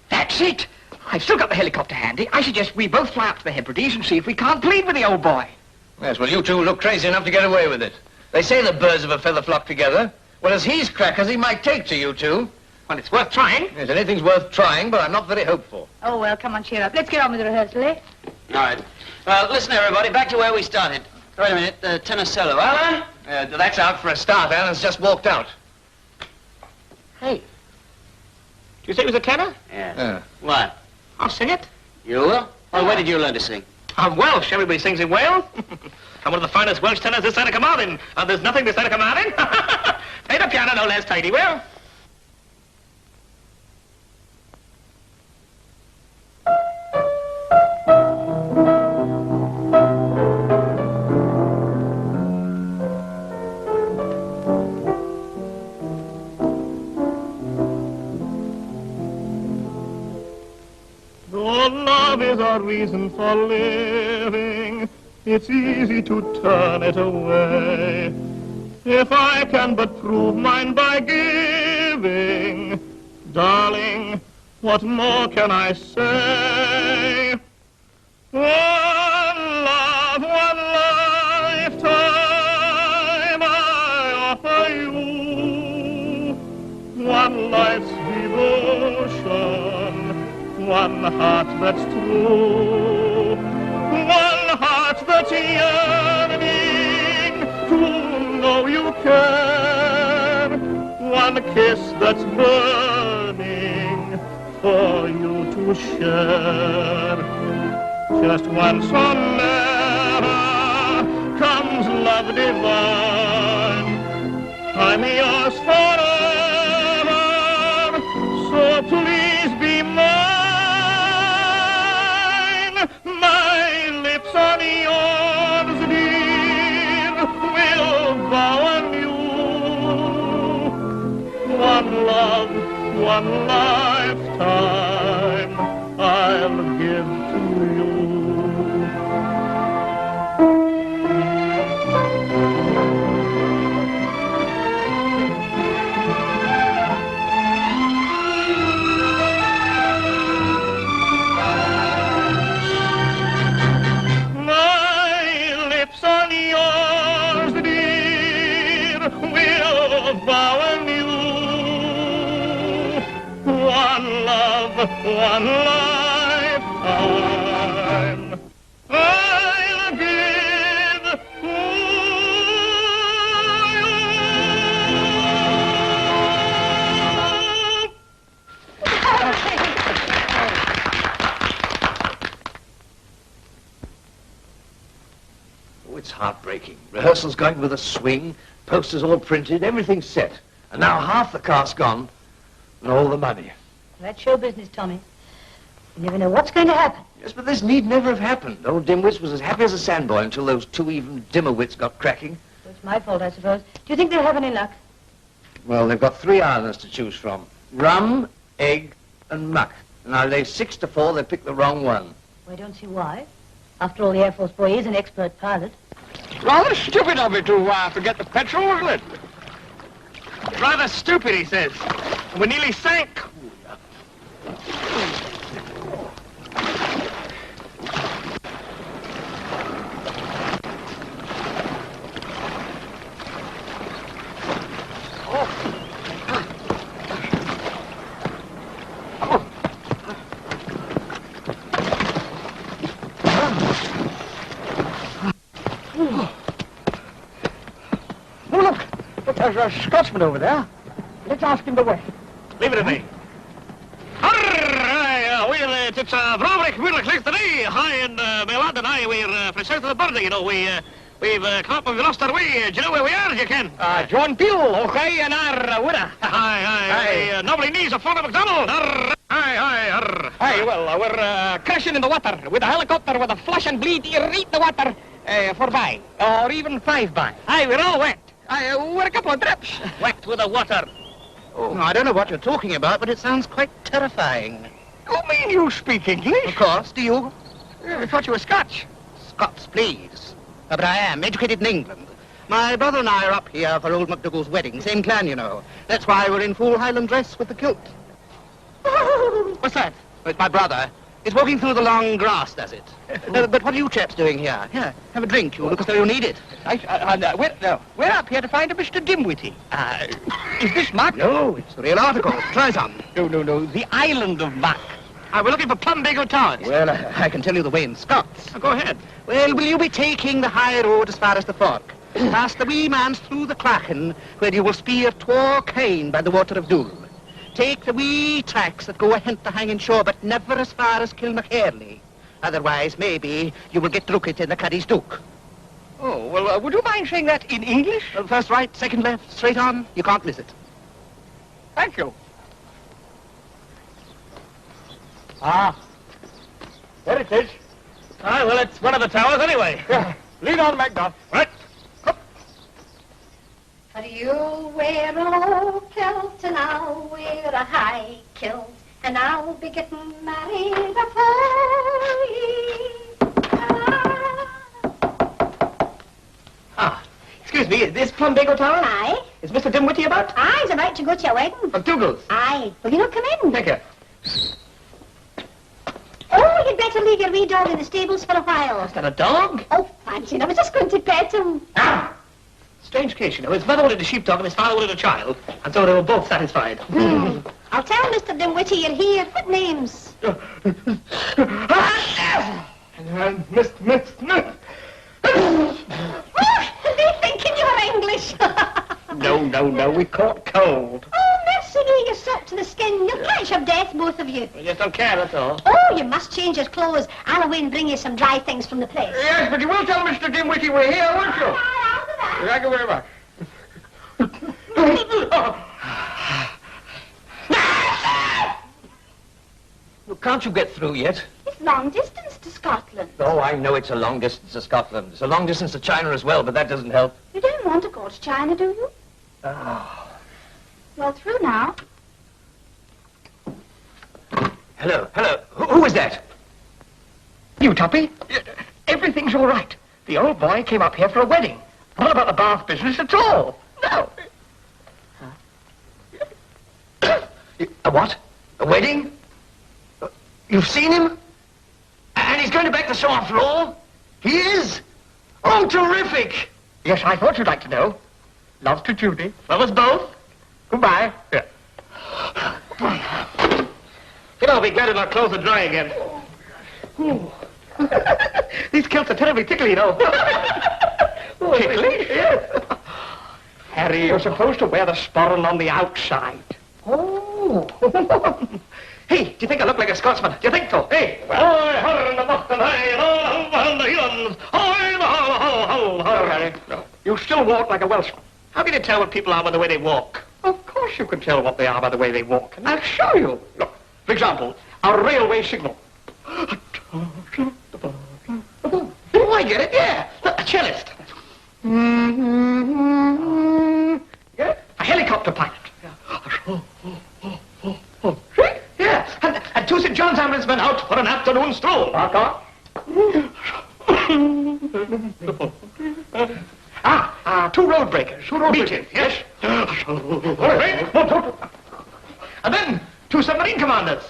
That's it. I've still got the helicopter handy. I suggest we both fly up to the Hebrides and see if we can't plead with the old boy. Yes, well, you two look crazy enough to get away with it. They say the birds of a feather flock together. Well, as he's crackers, he might take to you two. Well, it's worth trying. Yes, anything's worth trying, but I'm not very hopeful. Oh, well, come on, cheer up. Let's get on with the rehearsal, eh? All right. Well, listen, everybody, back to where we started. Wait a minute, the tenor solo. Alan? That's out for a start. Alan's just walked out. Hey, do you think it was a tenor? Yeah. What? I'll sing it. You will? Well, where did you learn to sing? I'm Welsh. Everybody sings in Wales. I'm one of the finest Welsh tenors this side of Carmarthen. And there's nothing this side of Carmarthen. Play the piano no less tidy, will? Though love is our reason for living, it's easy to turn it away. If I can but prove mine by giving, darling, what more can I say? One love, one lifetime I offer you, one life's devotion, one heart that's true, one heart that's yearning to know you care, one kiss that's burning for you to share. Just once or never comes love divine. I'm yours forever, so please be mine. My lips on yours, dear, will vow anew. One love, one lifetime I'll give to you. Vow anew, one love, one lifetime I'll give to Oh, it's heartbreaking. Rehearsals going with a swing, posters all printed, everything set. And now half the cast gone, and all the money. That's show business, Tommy. You never know what's going to happen. Yes, but this need never have happened. Old Dimwits was as happy as a sandboy until those two even dimmer wits got cracking. So it's my fault, I suppose. Do you think they'll have any luck? Well, they've got 3 islands to choose from. Rum, egg, and muck. Now, they 6 to 4, they picked the wrong one. Well, I don't see why. After all, the Air Force boy is an expert pilot. Rather stupid of me to forget the petrol, wasn't it? Rather stupid, he says. We nearly sank. There's a Scotsman over there. Let's ask him the way. Leave it to me. It's Braverick, we're today. Hi, and my lad and I, we're from south of the border, you know. We've come up and we lost our way. Do you know where we are, you can? John Peel, okay, and our winner. Aye. Nobody needs a Father McDonald. Aye, well, we're crashing in the water with a helicopter with a flash and bleed irrate the water 4 by, or even 5 by. Aye, we're all wet. Aye, we're a couple of drips. Wet with the water. Oh, I don't know what you're talking about, but it sounds quite terrifying. You mean you speak English? Of course, do you? I thought you were Scotch. Scots, please. But I am, educated in England. My brother and I are up here for old MacDougall's wedding, same clan, you know. That's why we're in full Highland dress with the kilt. What's that? It's my brother. He's walking through the long grass, does it? But what are you chaps doing here? Here, have a drink. You look as though you need it. We're up here to find a Mr. Dimwitty. Is this Muck? No, it's the real article. Try some. No. The island of Muck. We're looking for Plumbago Towers. Well, I can tell you the way in Scots. Go ahead. Well, will you be taking the high road as far as the fork? Past the wee man's through the Clachan, where you will spear twa kine by the water of Dool. Take the wee tracks that go ahint the hanging shore, but never as far as Kilmacairley. Otherwise, maybe, you will get drooked in the Caddy's Duke. Oh, well, would you mind saying that in English? Well, first right, second left, straight on. You can't miss it. Thank you. There it is. Aye, well, it's one of the towers anyway. Lead on, MacDuff. Right. But you'll wear a low kilt and I'll wear a high kilt, and I'll be getting married afore Excuse me, is this Plumbago Tower? Aye. Is Mr. Dimwitty about? Aye, he's about to go to your wedding. MacDougall's? Aye. Will you not come in? Thank you. Oh, you'd better leave your wee dog in the stables for a while. Is that a dog? Oh, fancy, I was just going to pet him. Strange case, you know. His mother wanted a sheepdog and his father wanted a child, and so they were both satisfied. I'll tell Mr. Dimwitty you're here. What names? Miss. They thinking you're English. No, we caught cold. Oh, mercy me, you're soaked to the skin. You'll catch your death, both of you. We just don't care, that's all. Oh, you must change your clothes. I'll away and bring you some dry things from the place. Yes, but you will tell Mr. Dimwitty we're here, won't you? I'll do that. Thank you very much. Well, can't you get through yet? It's long distance to Scotland. Oh, I know it's a long distance to Scotland. It's a long distance to China as well, but that doesn't help. You don't want to go to China, do you? Oh. Well, through now. Hello. Who is that? You, Tuppy? Everything's all right. The old boy came up here for a wedding. Not about the bath business at all. No. A what? A wedding? You've seen him? And he's going to back the show after all? He is? Oh, terrific! Yes, I thought you'd like to know. Love to Judy. Love us both. Goodbye. Yeah. I'll be glad if our clothes are dry again. These kilts are terribly tickly, you know. Tickly? Yes. Harry, you're supposed to wear the sporran on the outside. Oh. Hey, do you think I look like a Scotsman? Do you think so? Hey? Well, Harry. No. You still walk like a Welshman. How can you tell what people are by the way they walk? Of course you can tell what they are by the way they walk. And I'll show you. Look, for example, a railway signal. Oh, I get it, yeah. Look, a cellist. Yeah? A helicopter pilot. Yeah, and two St. John's Ambulance out for an afternoon stroll. Two road breakers. Meeting, yes? And then two submarine commanders.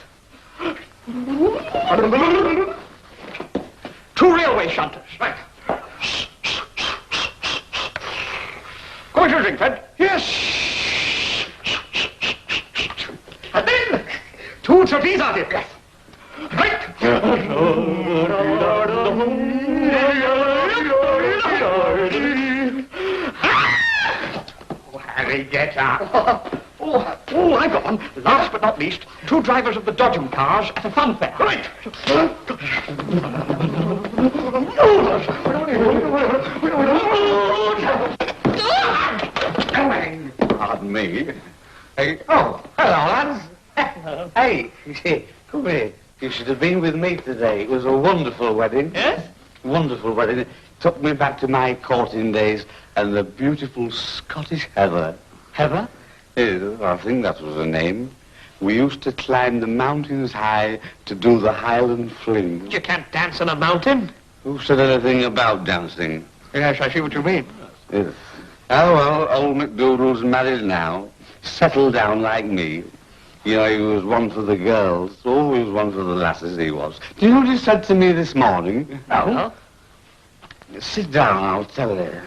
Two railway shunters. Right. Go into the drink, Fred. Yes. And then two trapeze artists. Yes. Right. Oh, Harry, get up. Oh, I've got one. Last but not least, two drivers of the Dodgem cars at a fun fair. Right. Pardon me. Hey, oh, hello, lads. Hey, come here. You should have been with me today. It was a wonderful wedding. Yes? Wonderful wedding. It took me back to my courting days and the beautiful Scottish Heather. Heather? Yes, I think that was her name. We used to climb the mountains high to do the Highland fling. You can't dance on a mountain. Who said anything about dancing? Yes, I see what you mean. Yes. Oh, well, old McDoodle's married now. Settled down like me. You know, he was one for the girls. Always one for the lasses, he was. Do you know what he said to me this morning? No. Sit down, I'll tell you.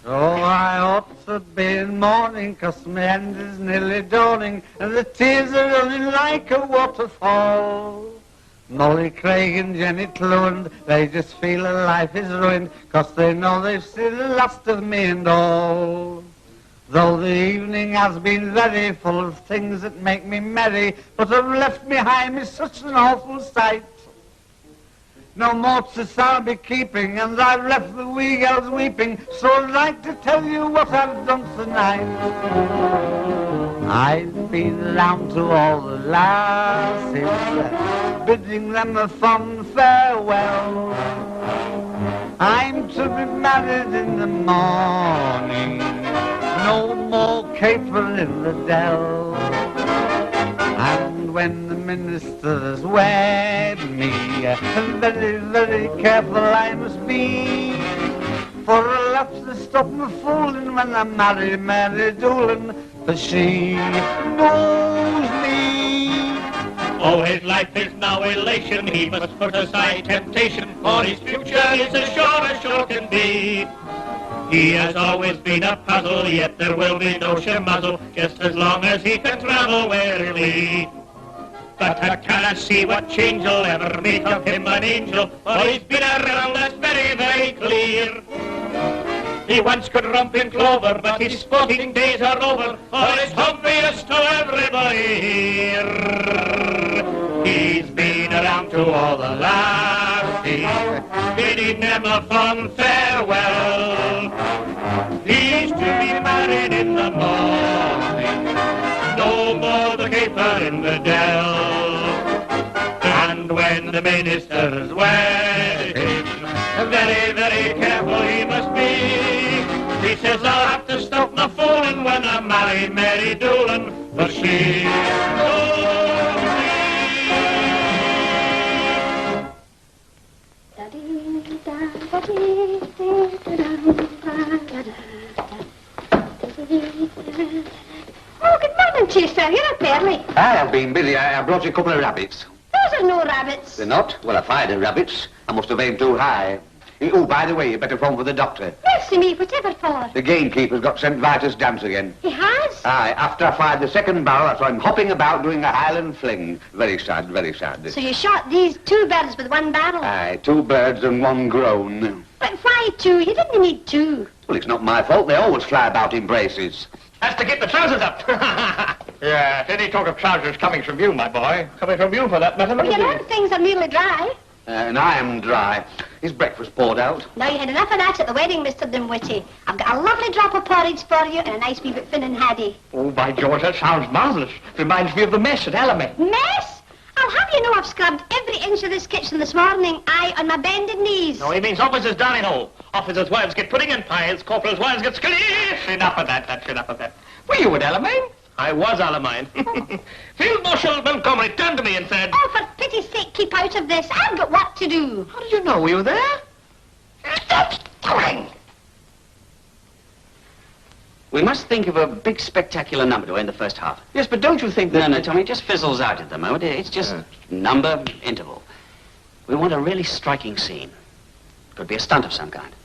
Oh, I ought to be in mourning, 'cause my end is nearly dawning, and the tears are running like a waterfall. Molly Craig and Jenny Clewand, they just feel their life is ruined, 'cause they know they've seen the last of me and all. Though the evening has been very full of things that make me merry, but have left behind me such an awful sight. No more to I'll be keeping, and I've left the wee girls weeping, so I'd like to tell you what I've done tonight. I've been round to all the lasses, bidding them a fond farewell. I'm to be married in the morning, no more caper in the dell. And when the ministers wed me, very, very careful I must be, for I'll have to stop me fooling when I marry Mary Doolin, for she knows me. Oh, his life is now elation, he must put aside temptation, for his future is as sure can be. He has always been a puzzle, yet there will be no shemuzzle, just as long as he can travel warily. But I cannot see what change will ever make of him an angel, for he's been around, that's very, very clear. He once could romp in clover, but his sporting days are over, for it's obvious to everybody here. He's been around to all the lassies, bidding them a fond farewell. He's to be married in the morning, no more the caper in the dell. And when the minister's wedding, very, very careful he must be. He says, I'll have to stop my fooling when I marry Mary Doolin, for she knows me. Oh, good morning to you, sir. You're up early. I've been busy. I brought you a couple of rabbits. Those are no rabbits. They're not? Well, I fired the rabbits. I must have aimed too high. Oh, by the way, you better phone for the doctor. Mercy me, whatever for? The gamekeeper's got St. Vitus dance again. He has? Aye, after I fired the second barrel, I saw him hopping about doing a Highland fling. Very sad, very sad. So you shot these two birds with one barrel? Aye, two birds and one groan. But why two? You didn't need two. Well, it's not my fault. They always fly about in braces. That's to get the trousers up. Yes, any talk of trousers coming from you, my boy. Coming from you, for that matter. Well, you know things are nearly dry. And I am dry. Is breakfast poured out? Now, you had enough of that at the wedding, Mr. Dimwitty. I've got a lovely drop of porridge for you and a nice wee bit Finn and Haddie. Oh, by George, that sounds marvellous. Reminds me of the mess at Alamein. Mess? I'll have you know I've scrubbed every inch of this kitchen this morning, I on my bended knees. No, he means officers' dining hall. Officers' wives get pudding and pies, corporals' wives get skillish. Enough of that, that's enough of that. Were you at Alamein? I was Alamein. Field Marshal Montgomery turned to me and said... Oh, for pity's sake, keep out of this. I've got work to do. How did you know we were there? We must think of a big, spectacular number to end the first half. Yes, but don't you think that... No, Tommy, it just fizzles out at the moment. It's just number, interval. We want a really striking scene. Could be a stunt of some kind.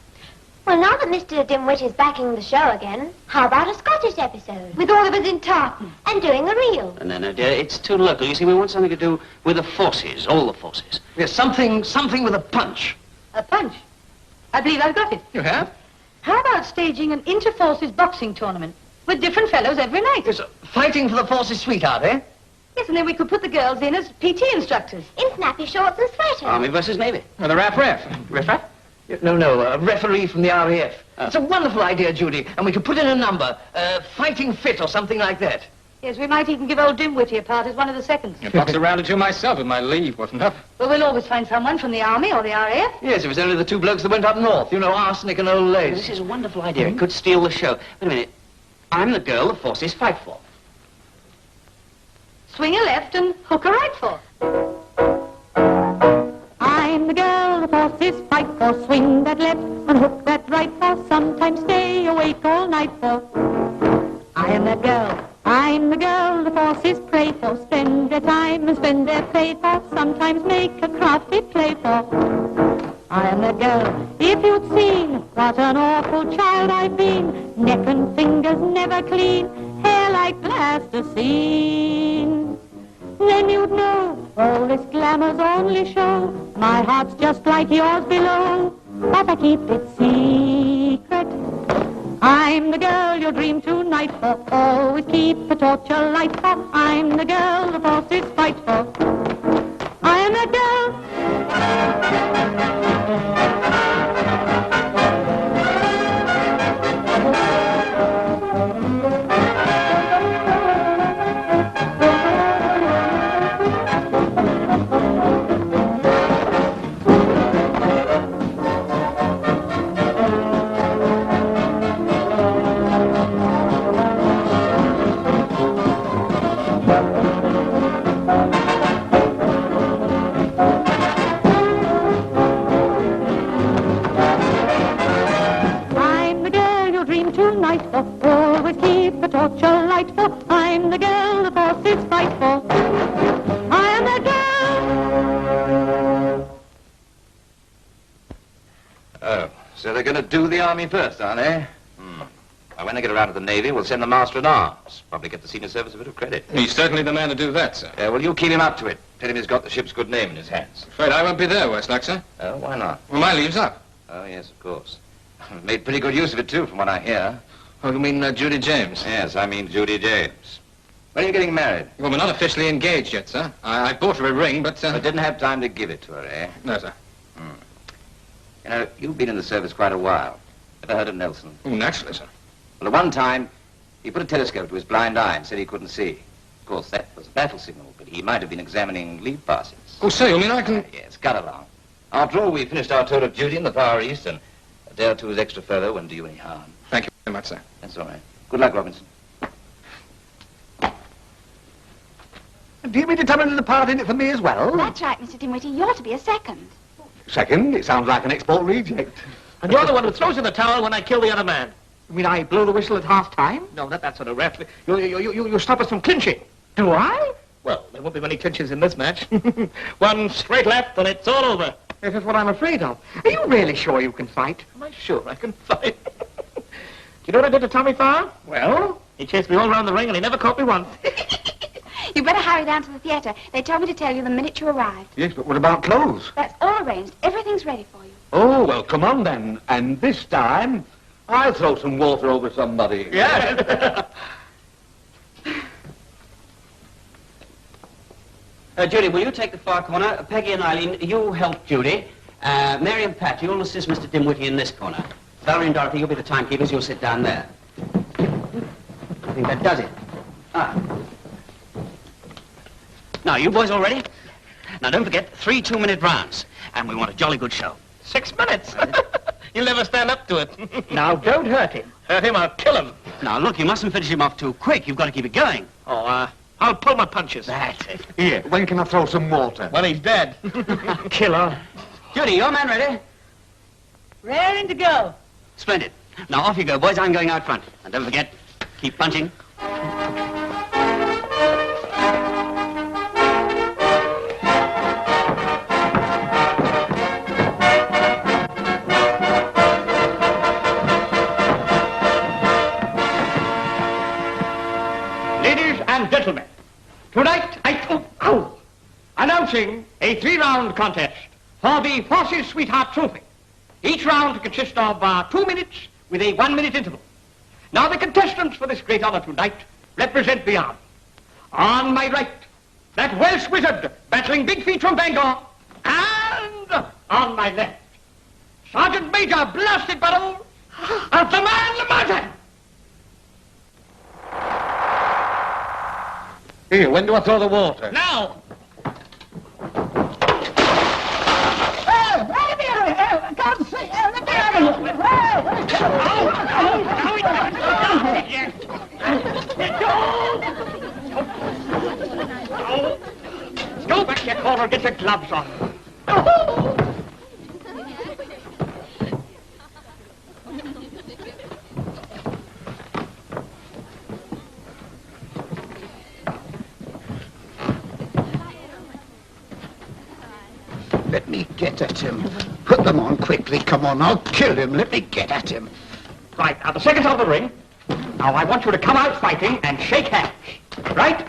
Well, now that Mr. Dimwit is backing the show again, how about a Scottish episode? With all of us in tartan. And doing a reel. No, dear, it's too local. You see, we want something to do with the forces, all the forces. Yes, something with a punch. A punch? I believe I've got it. You have? How about staging an inter-forces boxing tournament with different fellows every night? Yes, fighting for the forces, sweetheart, eh? Yes, and then we could put the girls in as PT instructors. In snappy shorts and sweaters. Army versus Navy. And the ref. Riff-raff? No, a referee from the RAF. It's a wonderful idea, Judy, and we could put in a number, fighting fit or something like that. Yes, we might even give old Dimwitty a part as one of the seconds. I boxed around it to myself with my leave, wasn't it? Well, we'll always find someone from the Army or the RAF. Yes, it was only the two blokes that went up north. You know, Arsenic and Old Lace. This is a wonderful idea. It could steal the show. Wait a minute. I'm the girl the forces fight for. Swing a left and hook a right for. I'm the girl the forces fight for. Swing that left and hook that right for. Sometimes stay awake all night for. I am that girl. I'm the girl the forces pray for. Spend their time and spend their pay for. Sometimes make a crafty play for. I am that girl. If you'd seen what an awful child I've been. Neck and fingers never clean. Hair like plasticine. Then you'd know all this glamour's only show. My heart's just like yours below, but I keep it secret. I'm the girl you dream tonight for. Always keep the torture light for. I'm the girl the forces fight for. I am the girl. Always keep the torture light for. I'm the girl the forces fight for. I am the girl. Oh, so they're going to do the army first, aren't they? Well, when they get around to the Navy, we'll send the Master-at-Arms. Probably get the senior service a bit of credit. He's certainly the man to do that, sir. Well, you keep him up to it. Tell him he's got the ship's good name in his hands. Afraid I won't be there, worse luck, sir. Oh, why not? Well, my leave's up. Oh, yes, of course. Made pretty good use of it, too, from what I hear. Oh, you mean Judy James? Yes, I mean Judy James. When are you getting married? Well, we're not officially engaged yet, sir. I bought her a ring, but... I didn't have time to give it to her, eh? No, sir. You know, you've been in the service quite a while. Ever heard of Nelson? Oh, naturally, sir. Well, at one time, he put a telescope to his blind eye and said he couldn't see. Of course, that was a battle signal, but he might have been examining leave passes. Oh, sir, you mean I can... Yes, cut along. After all, we finished our tour of duty in the Far East, and a day or two's extra furlough wouldn't do you any harm. Thank you very much, sir. That's all right. Good luck, Robinson. Do you mean to tell me there's a part in it for me as well? That's right, Mr. Dimwitty. You're to be a second. Second? It sounds like an export reject. And you're the one who throws in the towel when I kill the other man. You mean I blow the whistle at half-time? No, not that sort of rap. You stop us from clinching. Do I? Well, there won't be many clinches in this match. One straight left and it's all over. This is what I'm afraid of. Are you really sure you can fight? Am I sure I can fight? Do you know what I did to Tommy Farr? Well? He chased me all around the ring and he never caught me once. You better hurry down to the theatre. They told me to tell you the minute you arrived. Yes, but what about clothes? That's all arranged. Everything's ready for you. Oh, well, come on then. And this time, I'll throw some water over somebody. Yeah. Judy, will you take the far corner? Peggy and Eileen, you help Judy. Mary and Pat, you'll assist Mr. Dimwitty in this corner. Valerie and Dorothy, you'll be the timekeepers. You'll sit down there. I think that does it. Now, you boys all ready? Now, don't forget, 3 2-minute rounds. And we want a jolly good show. 6 minutes? You'll never stand up to it. Now, don't hurt him. Hurt him, I'll kill him. Now, look, you mustn't finish him off too quick. You've got to keep it going. Oh, I'll pull my punches. That's it. Here, when can I throw some water? Well, he's dead. Killer. Judy, your man ready? Raring to go. Splendid. Now, off you go, boys. I'm going out front. And don't forget, keep punching. Ladies and gentlemen, tonight announcing a 3-round contest for the Forces Sweetheart Trophy. Each round consists of 2 minutes with a 1-minute interval. Now the contestants for this great honor tonight represent the army. On my right, that Welsh wizard battling Big Feet from Bangor, and on my left, Sergeant Major Blasted Barrow of the Man Mountain. Here, when do I throw the water? Now! Can't see. Go back to your corner and get your gloves on. Let me get at him. Put them on quickly. Come on, I'll kill him. Let me get at him. Right, now the seconds of the ring. Now I want you to come out fighting and shake hands. Right?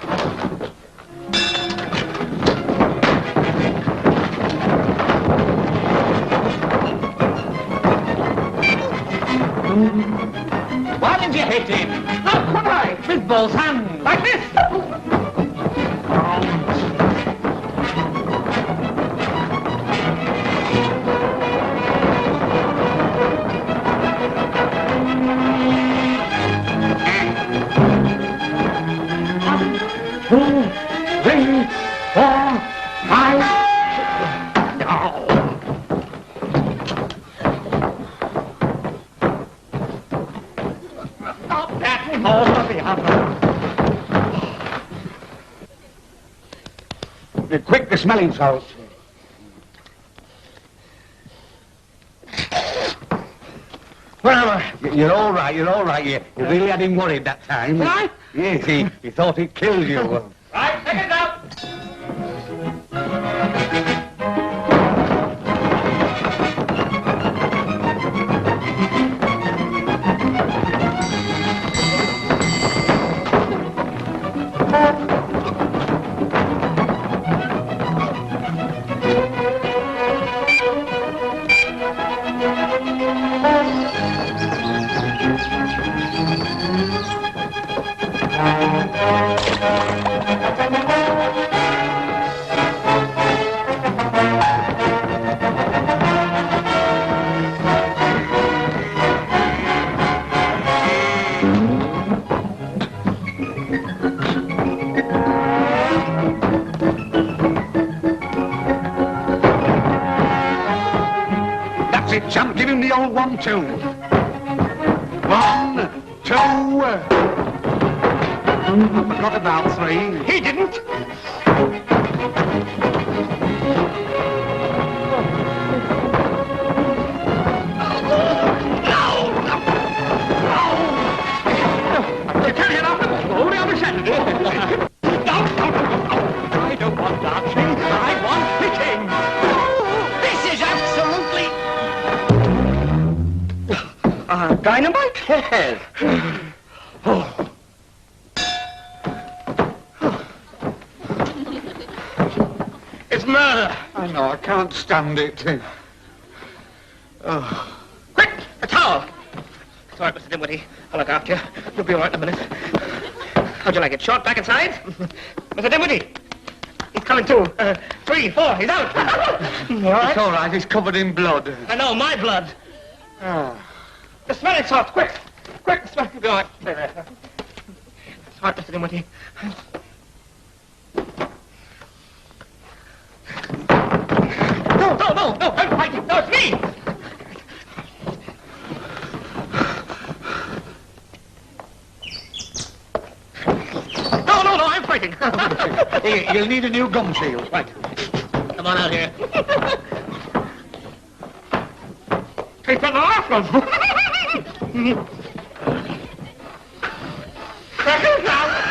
Why did you hit him? How could I? With both hands. Like this. Quick, the smelling salts. Well, you're all right, You really had him worried that time. Right? Yes, he thought he'd killed you. Right, seconds up. Chump, give him the old 1-2. 1, 2. I forgot about 3. He didn't. You can't get off the ball. Only on a Saturday. I don't want dancing. I want hitting. This is absolutely... dynamite? Yes. Oh. It's murder. I know, I can't stand it. Oh. Quick, a towel. It's all right, Mr. Dimwitty. I'll look after you. You'll be all right in a minute. How'd you like it? Short, back and sides? Mr. Dimwitty. coming to. 3, 4, he's out. You all right? It's all right, he's covered in blood. I know, my blood. The smelling salts, quick. Quick, the smelling. Go on. There. Hart, Mr. Dinwiddie. No, I'm fighting. No, it's me. No, I'm fighting. Here, you'll need a new gum shield. Right. Come on out here. Take the last one. Second now.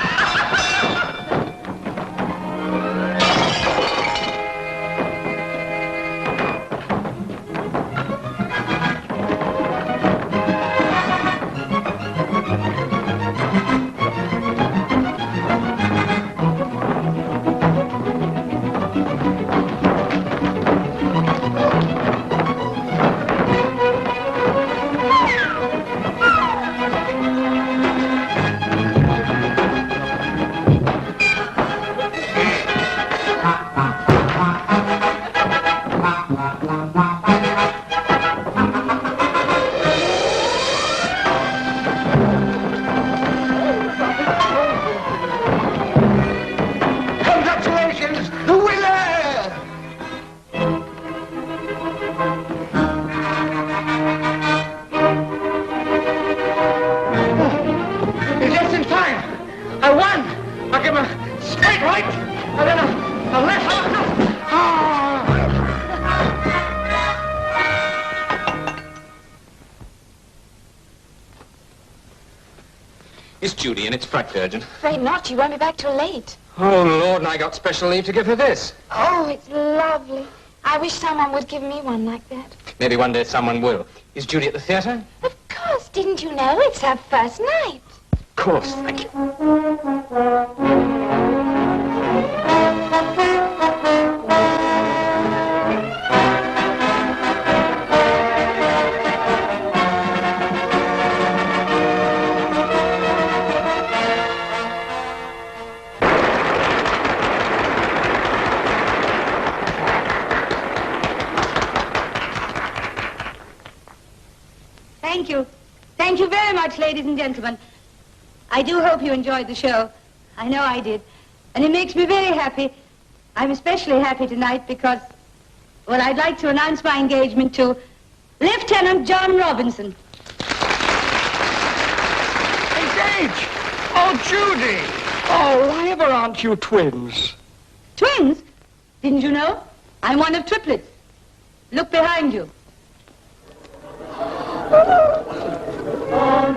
It's Judy, and it's fright's urgent. Afraid not. She won't be back till late. Oh, Lord, and I got special leave to give her this. Oh, it's lovely. I wish someone would give me one like that. Maybe one day someone will. Is Judy at the theatre? Of course. Didn't you know? It's her first night. Of course, thank you. Thank you. Thank you very much, ladies and gentlemen. I do hope you enjoyed the show. I know I did. And it makes me very happy. I'm especially happy tonight because, well, I'd like to announce my engagement to Lieutenant John Robinson. Engaged? Oh, Judy. Oh, why ever aren't you twins? Twins? Didn't you know? I'm one of triplets. Look behind you. On